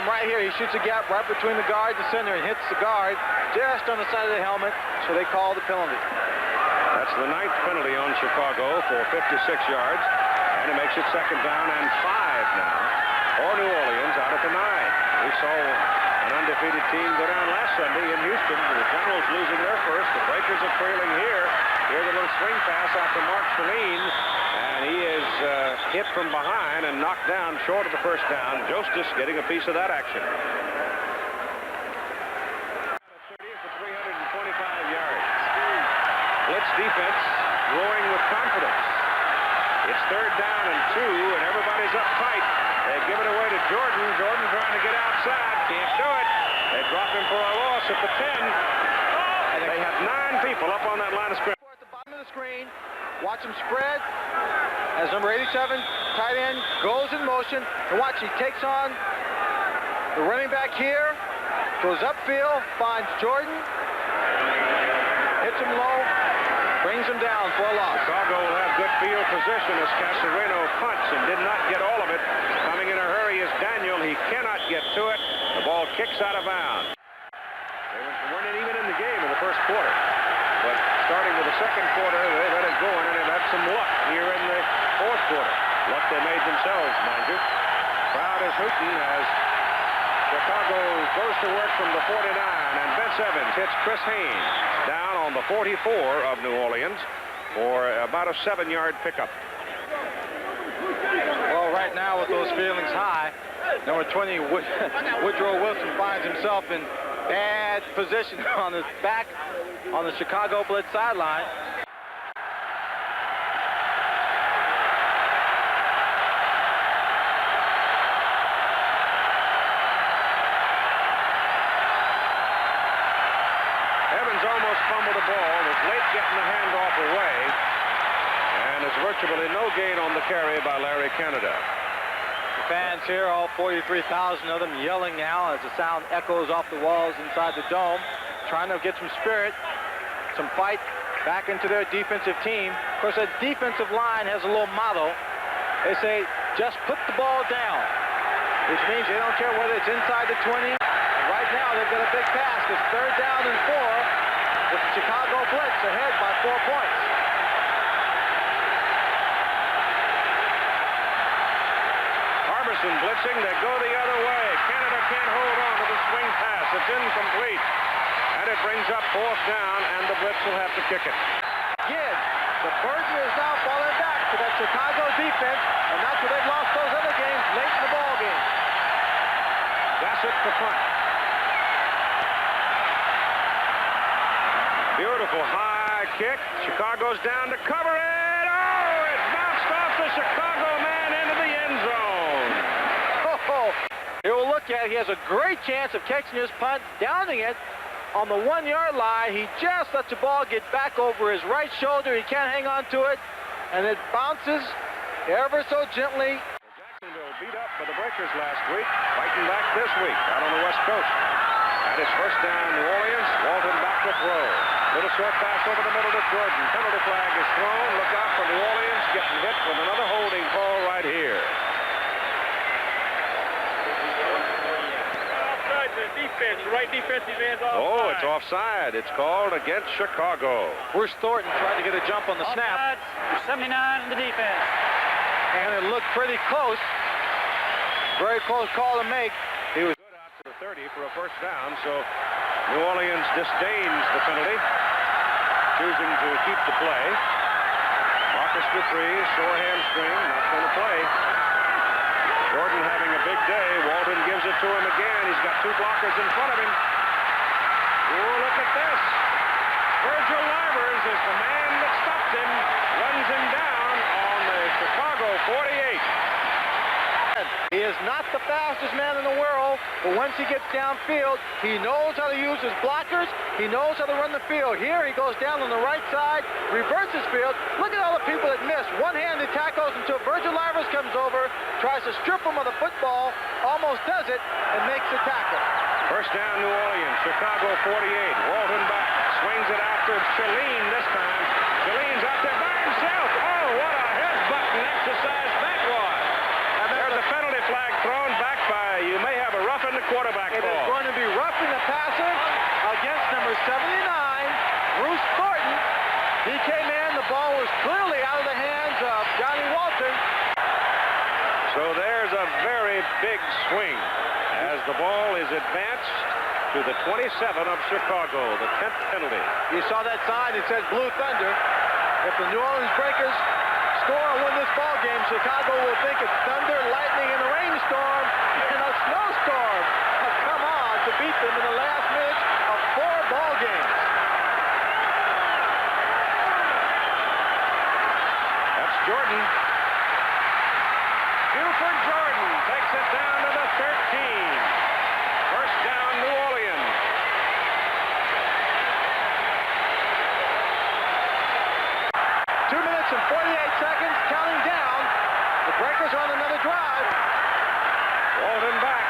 Right here, he shoots a gap right between the guard and center and hits the guard just on the side of the helmet, so they call the penalty. That's the 9th penalty on Chicago for 56 yards, and it makes it 2nd down and 5 now for New Orleans out at the 9. We saw an undefeated team go down last Sunday in Houston. The Generals losing their first. The Breakers are trailing here. Here's a little swing pass out to Mark Saline, and he is hit from behind and knocked down short of the first down. Justice getting a piece of that action. 30 for 325 yards. Blitz defense roaring with confidence. It's 3rd down and 2, and everybody's up tight. They give it away to Jordan. Jordan trying to get outside. Can't do it. They drop him for a loss at the 10. And they have 9 people up on that line of scrimmage. At the bottom of the screen, watch him spread as number 87, tight end, goes in motion. And watch, he takes on the running back here, goes upfield, finds Jordan, hits him low, brings him down for a loss. Chicago will have good field position as Casarino punts and did not get all of it. Coming in a hurry is Daniel. He cannot get to it. The ball kicks out of bounds. They weren't even in the game in the first quarter. But starting with the second quarter, they let it go in, and they've had some luck here in the fourth quarter. Luck they made themselves, mind you. Crowd is hooting as Chicago goes to work from the 49, and Vince Evans hits Chris Haynes down on the 44 of New Orleans for about a 7-yard pickup. Well, right now with those feelings high, number 20, Woodrow Wilson finds himself in bad position on his back on the Chicago Blitz sideline. Evans almost fumbled the ball, was late getting the handoff away, and it's virtually no gain on the carry by Larry Canada. Fans here, all 43,000 of them, yelling now as the sound echoes off the walls inside the dome, trying to get some spirit, some fight back into their defensive team. Of course, that defensive line has a little motto. They say, just put the ball down, which means they don't care whether it's inside the 20. Right now, they've got a big task. It's 3rd down and 4 with the Chicago Blitz ahead by 4 points. Blitzing, they go the other way. Canada can't hold on to the swing pass. It's incomplete. And it brings up 4th down, and the Blitz will have to kick it. Again, the burden is now falling back to that Chicago defense, and that's where they've lost those other games late in the ball game. Bassett to punt. Beautiful high kick. Chicago's down to cover it. Oh, it bounced off the Chicago man into the end zone. Here we'll look at it. He has a great chance of catching his punt, downing it on the 1-yard line. He just lets the ball get back over his right shoulder. He can't hang on to it, and it bounces ever so gently. Jacksonville beat up by the Breakers last week, fighting back this week out on the West Coast. And it's 1st down, New Orleans. Walton back to throw. Little short pass over the middle to Jordan. Penalty flag is thrown. Look out for New Orleans getting hit with another holding call right here. defense. The right defensive end's offside. Oh, it's offside. It's called against Chicago. Bruce Thornton tried to get a jump on the snap. 79 in the defense. And it looked pretty close. Very close call to make. He was good out to the 30 for a first down, so New Orleans disdains the penalty, choosing to keep the play. Marcus Dupree, sore hamstring, not going to play. Jordan having a big day. Walton gives it to him again. He's got two blockers in front of him. Oh, look at this. Virgil Livers is the man that stopped him, runs him down on the Chicago 48. He is not the fastest man in the world, but once he gets downfield, he knows how to use his blockers. He knows how to run the field. Here he goes down on the right side, reverses field. Look at all the people that miss. One-handed tackles until Virgil Livers comes over, tries to strip him of the football, almost does it, and makes the tackle. First down, New Orleans, Chicago 48. Walton back, swings it out to Chalene this time. Chalene's out there by himself. Oh, what a head-button exercise that was. There's a penalty flag thrown back by, you may have a roughing the quarterback It ball. is going to be roughing the passer against number 79, Bruce Thornton. He came in, the ball was clearly out of the hands of Johnnie Walton. So there's a very big swing as the ball is advanced to the 27 of Chicago, the 10th penalty. You saw that sign, it says Blue Thunder. If the New Orleans Breakers score and win this ball game, Chicago will think it's thunder, lightning, and a rainstorm, and a snowstorm has come on to beat them in the last minutes of 4 ball games. That's Jordan. Buford Jordan takes it down to the 13. First down, New Orleans. And 48 seconds, counting down. The Breakers on another drive. Walton back.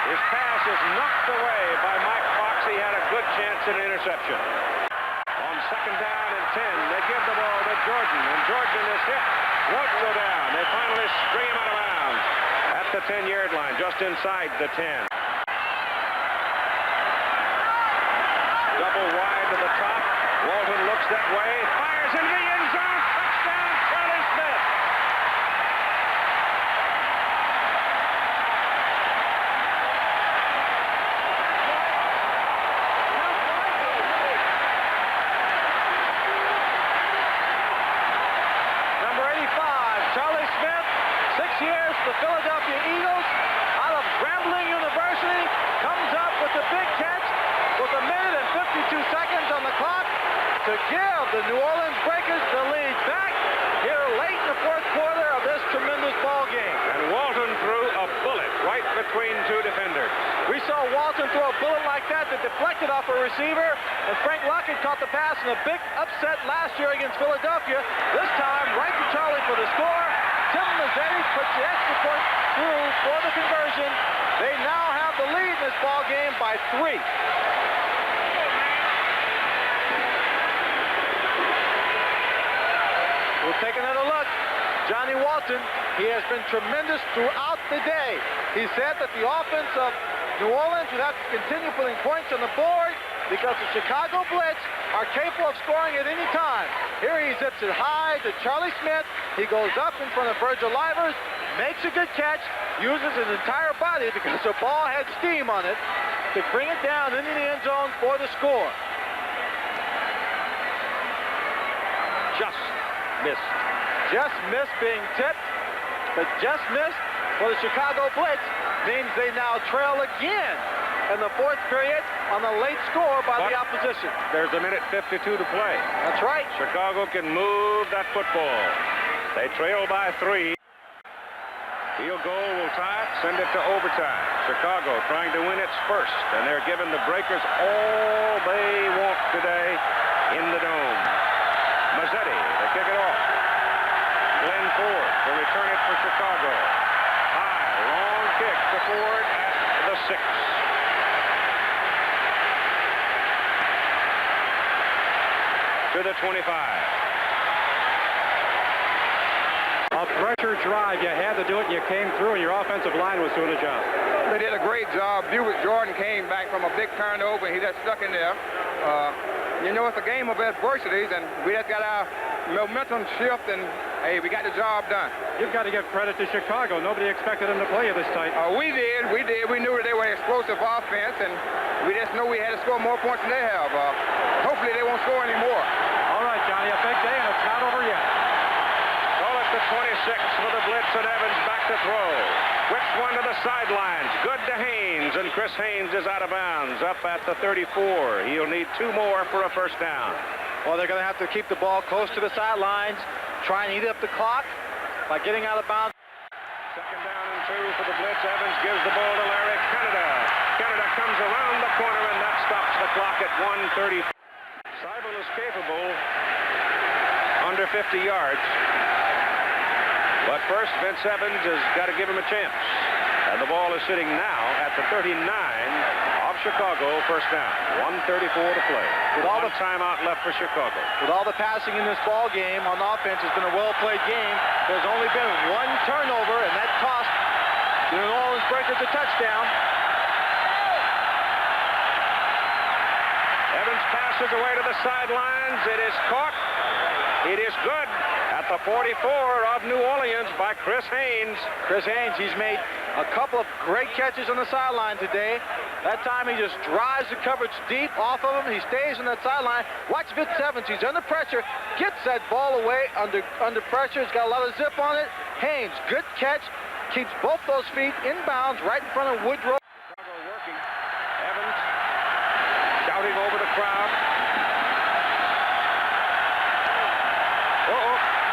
His pass is knocked away by Mike Fox. He had a good chance at an interception. On second down and 10, they give the ball to Jordan, and Jordan is hit. Won't go down. They finally string him out of bounds at the 10-yard line, just inside the 10. Double wide to the top. Walton looks that way, fires into the end zone. Touchdown, Charlie Smith. Number 85, Charlie Smith, 6 years for the Philadelphia Eagles, out of Grambling University, comes up with the big catch with 1 minute and 52 seconds on the clock to give the New Orleans Breakers the lead back here late in the fourth quarter of this tremendous ball game. And Walton threw a bullet right between two defenders. We saw Walton throw a bullet like that deflected off a receiver, and Frank Lockett caught the pass in a big upset last year against Philadelphia. This time, right to Charlie for the score. Tim Mazzetti puts the extra point through for the conversion. They now have the lead in this ball game by 3. We'll take another look. Johnnie Walton, he has been tremendous throughout the day. He said that the offense of New Orleans would have to continue putting points on the board because the Chicago Blitz are capable of scoring at any time. Here he zips it high to Charlie Smith. He goes up in front of Virgil Livers, makes a good catch, uses his entire body because the ball had steam on it to bring it down into the end zone for the score. Just missed. Just missed being tipped, but just missed for the Chicago Blitz means they now trail again in the fourth period on a late score by the opposition. There's 1 minute 52 to play. That's right. Chicago can move that football. They trail by 3. Field goal will tie it, send it to overtime. Chicago trying to win its first, and they're giving the Breakers all they want today in the dome. Mazzetti, they kick it off. Glenn Ford will return it for Chicago. High, long kick to Ford at the 6. To the 25. A pressure drive. You had to do it. You came through, and your offensive line was doing a job. They did a great job. Buford Jordan came back from a big turnover, and he just stuck in there. You know, it's a game of adversities, and we just got our momentum shift, and, hey, we got the job done. You've got to give credit to Chicago. Nobody expected them to play you this tight. We did. We knew that they were an explosive offense, and we just knew we had to score more points than they have. Hopefully they won't score any more. All right, Johnny, a big day, and it's not over yet. Ball at the 26 for the blitz, and Evans back to throw. Whips one to the sidelines. Good to Haynes, and Chris Haynes is out of bounds up at the 34. He'll need 2 more for a first down. Well, they're going to have to keep the ball close to the sidelines, try and eat up the clock by getting out of bounds. Second down and 2 for the blitz. Evans gives the ball to Larry Canada. Canada comes around the corner, and that stops the clock at 1:30. Seibel is capable under 50 yards. But first, Vince Evans has got to give him a chance. And the ball is sitting now at the 39 of Chicago, first down. 1:34 to play. With all the timeout left for Chicago. With all the passing in this ball game on offense, it's been a well-played game. There's only been 1 turnover, and that cost the New Orleans Breakers a touchdown. Evans passes away to the sidelines. It is caught. It is good at the 44 of New Orleans by Chris Haynes. Chris Haynes, he's made a couple of great catches on the sideline today. That time he just drives the coverage deep off of him. He stays on that sideline. Watch Vince Evans. He's under pressure. Gets that ball away under pressure. He's got a lot of zip on it. Haynes, good catch. Keeps both those feet in bounds right in front of Woodrow. Chicago working. Evans shouting over the crowd.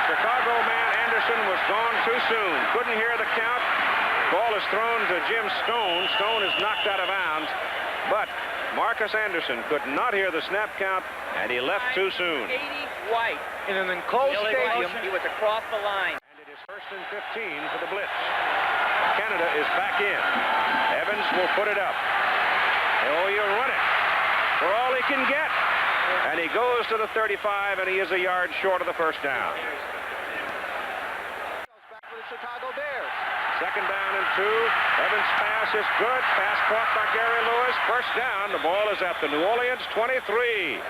Chicago man Anderson was gone too soon. Couldn't hear the count. Ball is thrown to Jim Stone. Stone is knocked out of bounds. But Marcus Anderson could not hear the snap count, and he left too soon. 80 White. In an enclosed stadium. He was across the line. And it is first and 15 for the blitz. Canada is back in. Evans will put it up. Oh, he'll run it for all he can get. And he goes to the 35, and he is a yard short of the first down. Chicago Bears. Second down and 2. Evans' pass is good. Pass caught by Gary Lewis. First down. The ball is at the New Orleans 23.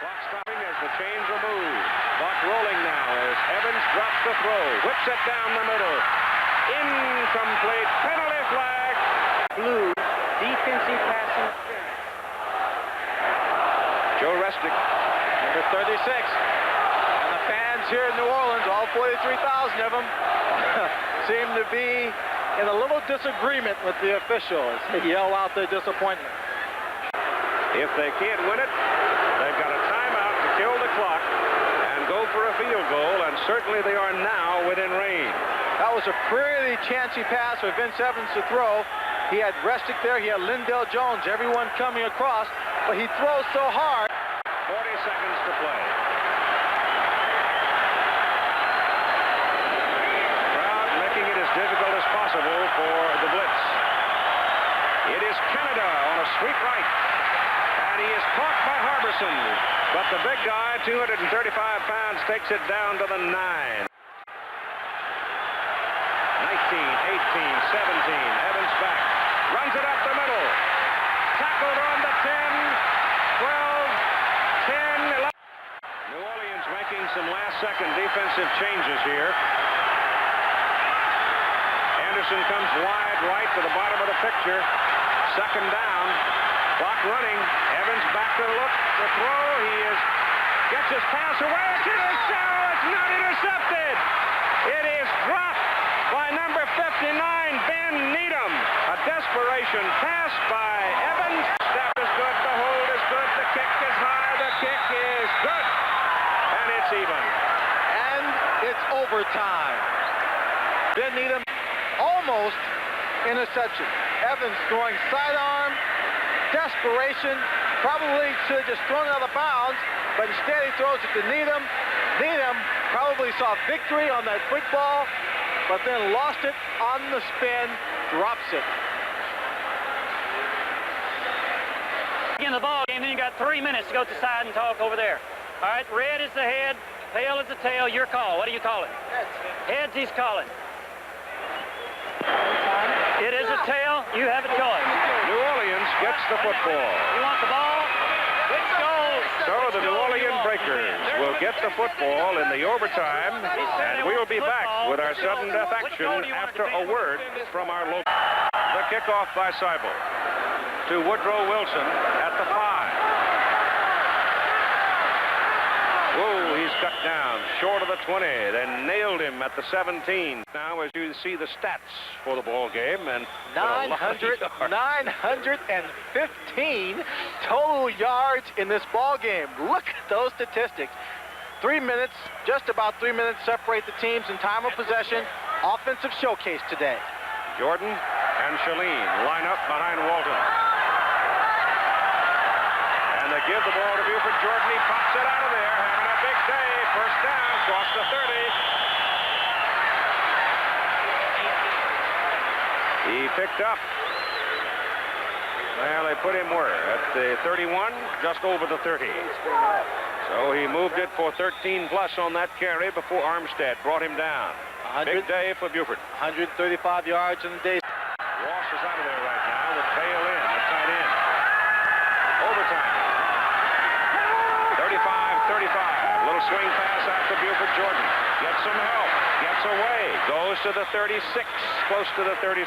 Clock stopping as the chains are moved. Clock rolling now as Evans drops the throw. Whips it down the middle. Incomplete. Penalty flag. Blue defensive pass interference. Joe Resnick. Number 36. And the fans here in New Orleans, all 43,000 of them, seem to be in a little disagreement with the officials. They yell out their disappointment. If they can't win it, they've got a timeout to kill the clock and go for a field goal, and certainly they are now within range. That was a pretty chancy pass for Vince Evans to throw. He had Resnick there, he had Lindell Jones, everyone coming across, but he throws so hard. 40 seconds to play. Crowd making it as difficult as possible for the blitz. It is Canada on a sweep right. And he is caught by Harbison. But the big guy, 235 pounds, takes it down to the 9. 19, 18, 17. Evans back. Runs it up the middle. Tackled on the 10, 12, 10, 11. New Orleans making some last-second defensive changes here. Anderson comes wide right to the bottom of the picture. Second down. Clock running. Evans back to look. The throw. He gets his pass away. It's not intercepted. It is dropped by number 59, Ben Needham. A desperation pass by Evans. Step is good. The hold is good. The kick is high. The kick is good. And it's even. And it's overtime. Ben Needham almost interception. Evans throwing sidearm. Desperation. Probably should have just thrown it out of bounds, but instead he throws it to Needham. Needham probably saw victory on that football, but then lost it on the spin, drops it. In the ball game, then you got 3 minutes to go to the side and talk over there. All right, red is the head, Tail is a tail. Your call. What do you call it? Heads, he's calling. It is a tail. You have a choice. New Orleans gets the football. You want the ball? Which goal? So the New Orleans Breakers will get the football in the overtime, and we will be back with our sudden death action after a word from our local. The kickoff by Seibel to Woodrow Wilson at the 5. Whoa, he's cut down short of the 20. They nailed him at the 17. Now, as you see the stats for the ball game, and 915 total yards in this ball game. Look at those statistics. 3 minutes, just about 3 minutes separate the teams in time of possession. Offensive showcase today. Jordan and Shalene line up behind Walton. And they give the ball to Buford Jordan. He pops it out of there, having a big day. First down, across the 30. He picked up. Well, they put him where? At the 31, just over the 30. So he moved it for 13 plus on that carry before Armstead brought him down. Big day for Buford. 135 yards in the day. Ross is out of there right now with Bale in, the tight end. Overtime. 35-35. Little swing pass out to Buford Jordan. Gets some help. Gets away. Goes to the 36. Close to the 37.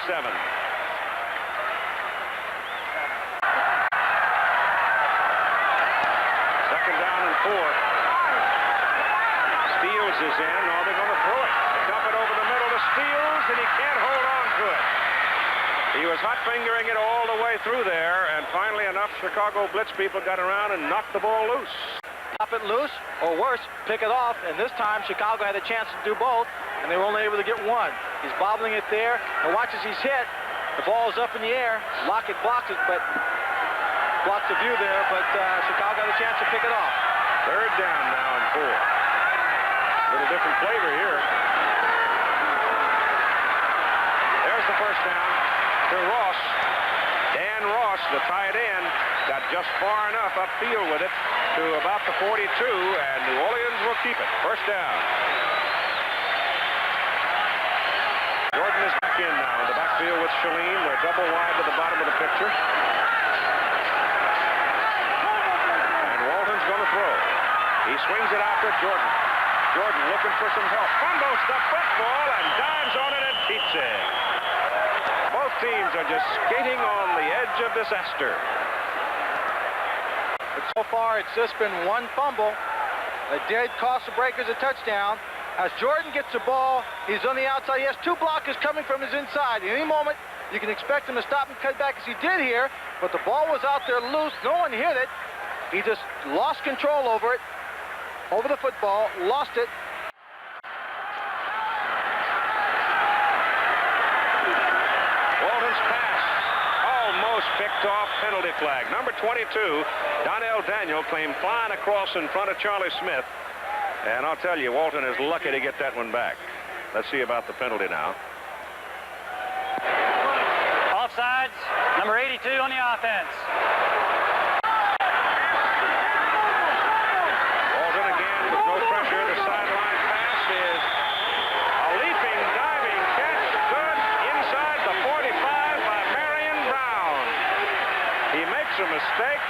Second down and 4. Steals is in. Now they're going to throw it. Dump it over the middle to Steals, and he can't hold on to it. He was hot-fingering it all the way through there, and finally enough Chicago Blitz people got around and knocked the ball loose. Pop it loose, or worse, pick it off, and this time Chicago had a chance to do both, and they were only able to get one. He's bobbling it there, and watch as he's hit. The ball is up in the air. Lockett blocks it, but blocks the view there, but Chicago had a chance to pick it off. Third down now and 4. A little different flavor here. There's the first down to Ross. Dan Ross, the tight end, got just far enough upfield with it to about the 42, and New Orleans will keep it. First down. Jordan is back in now in the backfield with Shalene. They're double wide to the bottom of the picture. And Walton's going to throw. He swings it out to Jordan. Jordan looking for some help. Fumbles the football and dives on it and keeps it. Both teams are just skating on the edge of disaster. But so far, it's just been one fumble. It did cost the Breakers a touchdown. As Jordan gets the ball, he's on the outside. He has 2 blockers coming from his inside. At any moment, you can expect him to stop and cut back as he did here, but the ball was out there loose. No one hit it. He just lost control over it, over the football, lost it. Walton's pass almost picked off, penalty flag. Number 22, Donnell Daniel, came flying across in front of Charlie Smith. And I'll tell you, Walton is lucky to get that one back. Let's see about the penalty now. Offsides, number 82 on the offense. Walton again with no pressure. The sideline pass is a leaping, diving catch. Good inside the 45 by Marion Brown. He makes a mistake,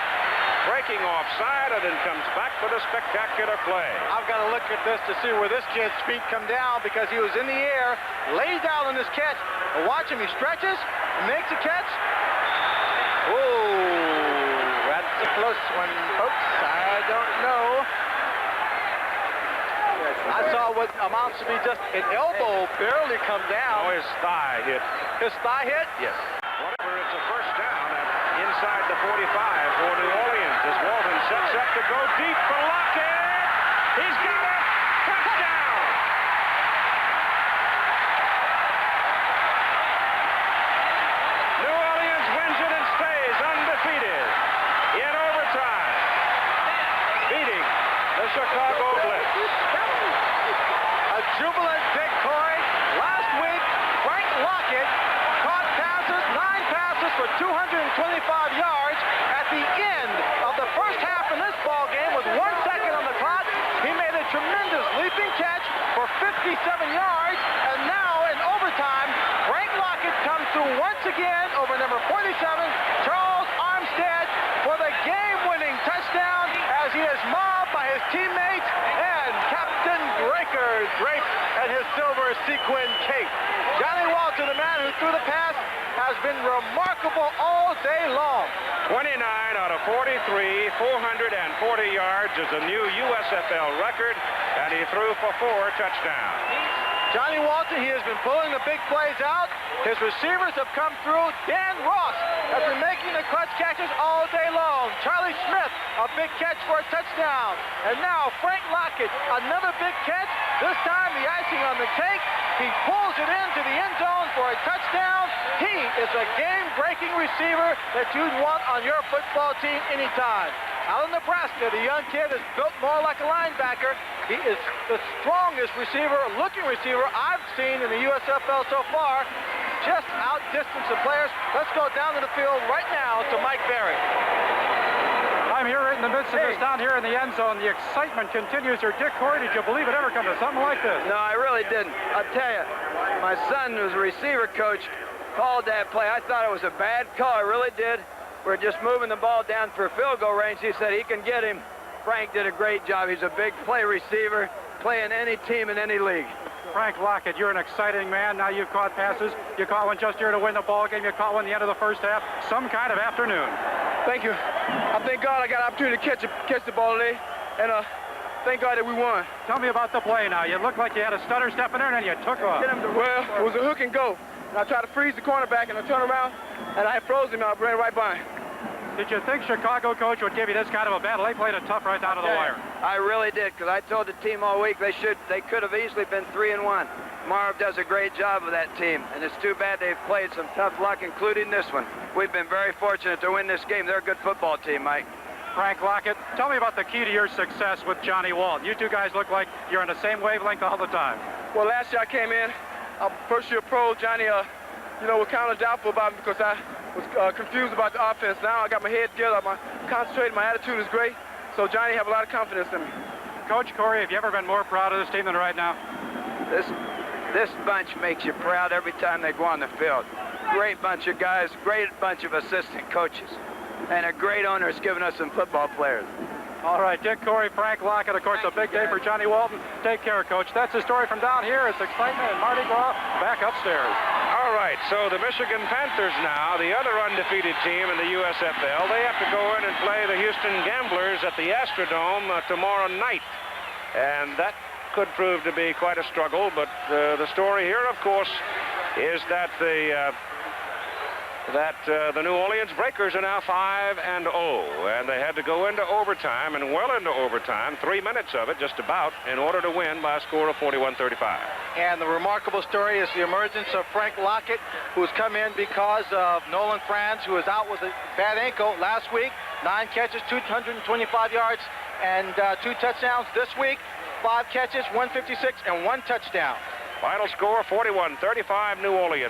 breaking offside, and then comes back with a spectacular play. I've got to look at this to see where this kid's feet come down, because he was in the air, lays down on this catch. And watch him, he stretches, makes a catch. Oh, that's a close one, folks. I don't know. I saw what amounts to be just an elbow barely come down. Oh, his thigh hit. His thigh hit? Yes. Whatever, it's a first down inside the 45 for New Orleans as Walton sets up to go deep for Lockett. He's got it. Touchdown. New Orleans wins it and stays undefeated in overtime, beating the Chicago Blitz. A jubilant victory. Last week, Frank Lockett caught passes, 9 passes for 225 yards. At the end of the first half in this ball game, with 1 second on the clock, he made a tremendous yards. And now in overtime, Frank Lockett comes through once again over number 47, Charles Armstead, for the game-winning touchdown as he is mobbed by his teammates and Captain Breaker draped in his silver sequin cape. Johnnie Walton, the man who threw the pass, has been remarkable all day long. 29 out of 43, 440 yards is a new USFL record, and he threw for 4 touchdowns. Johnnie Walton, he has been pulling the big plays out. His receivers have come through. Dan Ross has been making the clutch catches all day long. Charlie Smith, a big catch for a touchdown. And now Frank Lockett, another big catch. This time the icing on the cake. He pulls it into the end zone for a touchdown. He is a game-breaking receiver that you'd want on your football team anytime. Out in Nebraska, the young kid is built more like a linebacker. He is the strongest looking receiver I've seen in the USFL so far. Just outdistanced the players. Let's go down to the field right now to Mike Berry. I'm here right in the midst of this down here in the end zone. The excitement continues here. Dick Corey, did you believe it ever come to something like this? No, I really didn't. I'll tell you, my son, who's a receiver coach, called that play. I thought it was a bad call. I really did. We're just moving the ball down for field goal range. He said he can get him. Frank did a great job. He's a big play receiver, playing any team in any league. Frank Lockett, you're an exciting man. Now you've caught passes. You caught one just here to win the ball game. You caught one at the end of the first half. Some kind of afternoon. Thank you. I thank God I got an opportunity to catch the ball today, and thank God that we won. Tell me about the play now. You looked like you had a stutter step in there, and then you took off. Well, it was a hook and go. And I tried to freeze the cornerback, and I turned around, and I froze him out, ran right by him. Did you think Chicago coach would give you this kind of a battle? They played it tough right down to the wire. I really did, because I told the team all week they could have easily been 3-1. Marv does a great job with that team, and it's too bad they've played some tough luck, including this one. We've been very fortunate to win this game. They're a good football team, Mike. Frank Lockett, tell me about the key to your success with Johnnie Walton. You two guys look like you're on the same wavelength all the time. Well, last year I came in, first year pro, Johnny, was kind of doubtful about me because I was confused about the offense. Now I got my head together, I'm concentrated, my attitude is great. So Johnny have a lot of confidence in me. Coach Corey, have you ever been more proud of this team than right now? This bunch makes you proud every time they go on the field. Great bunch of guys, great bunch of assistant coaches, and a great owner has given us some football players. All right, Dick Corey, Frank Lockett, of course, a big day for Johnnie Walton. Take care, Coach. That's the story from down here. It's excitement and Mardi Gras back upstairs. All right, so the Michigan Panthers now, the other undefeated team in the USFL, they have to go in and play the Houston Gamblers at the Astrodome tomorrow night. And that could prove to be quite a struggle, but the story here, of course, is that the New Orleans Breakers are now 5-0, and they had to go into overtime, and well into overtime, 3 minutes of it, just about, in order to win by a score of 41-35. And the remarkable story is the emergence of Frank Lockett, who's come in because of Nolan Franz, who was out with a bad ankle last week. 9 catches, 225 yards, and 2 touchdowns. This week, 5 catches, 156, and 1 touchdown. Final score, 41-35 New Orleans.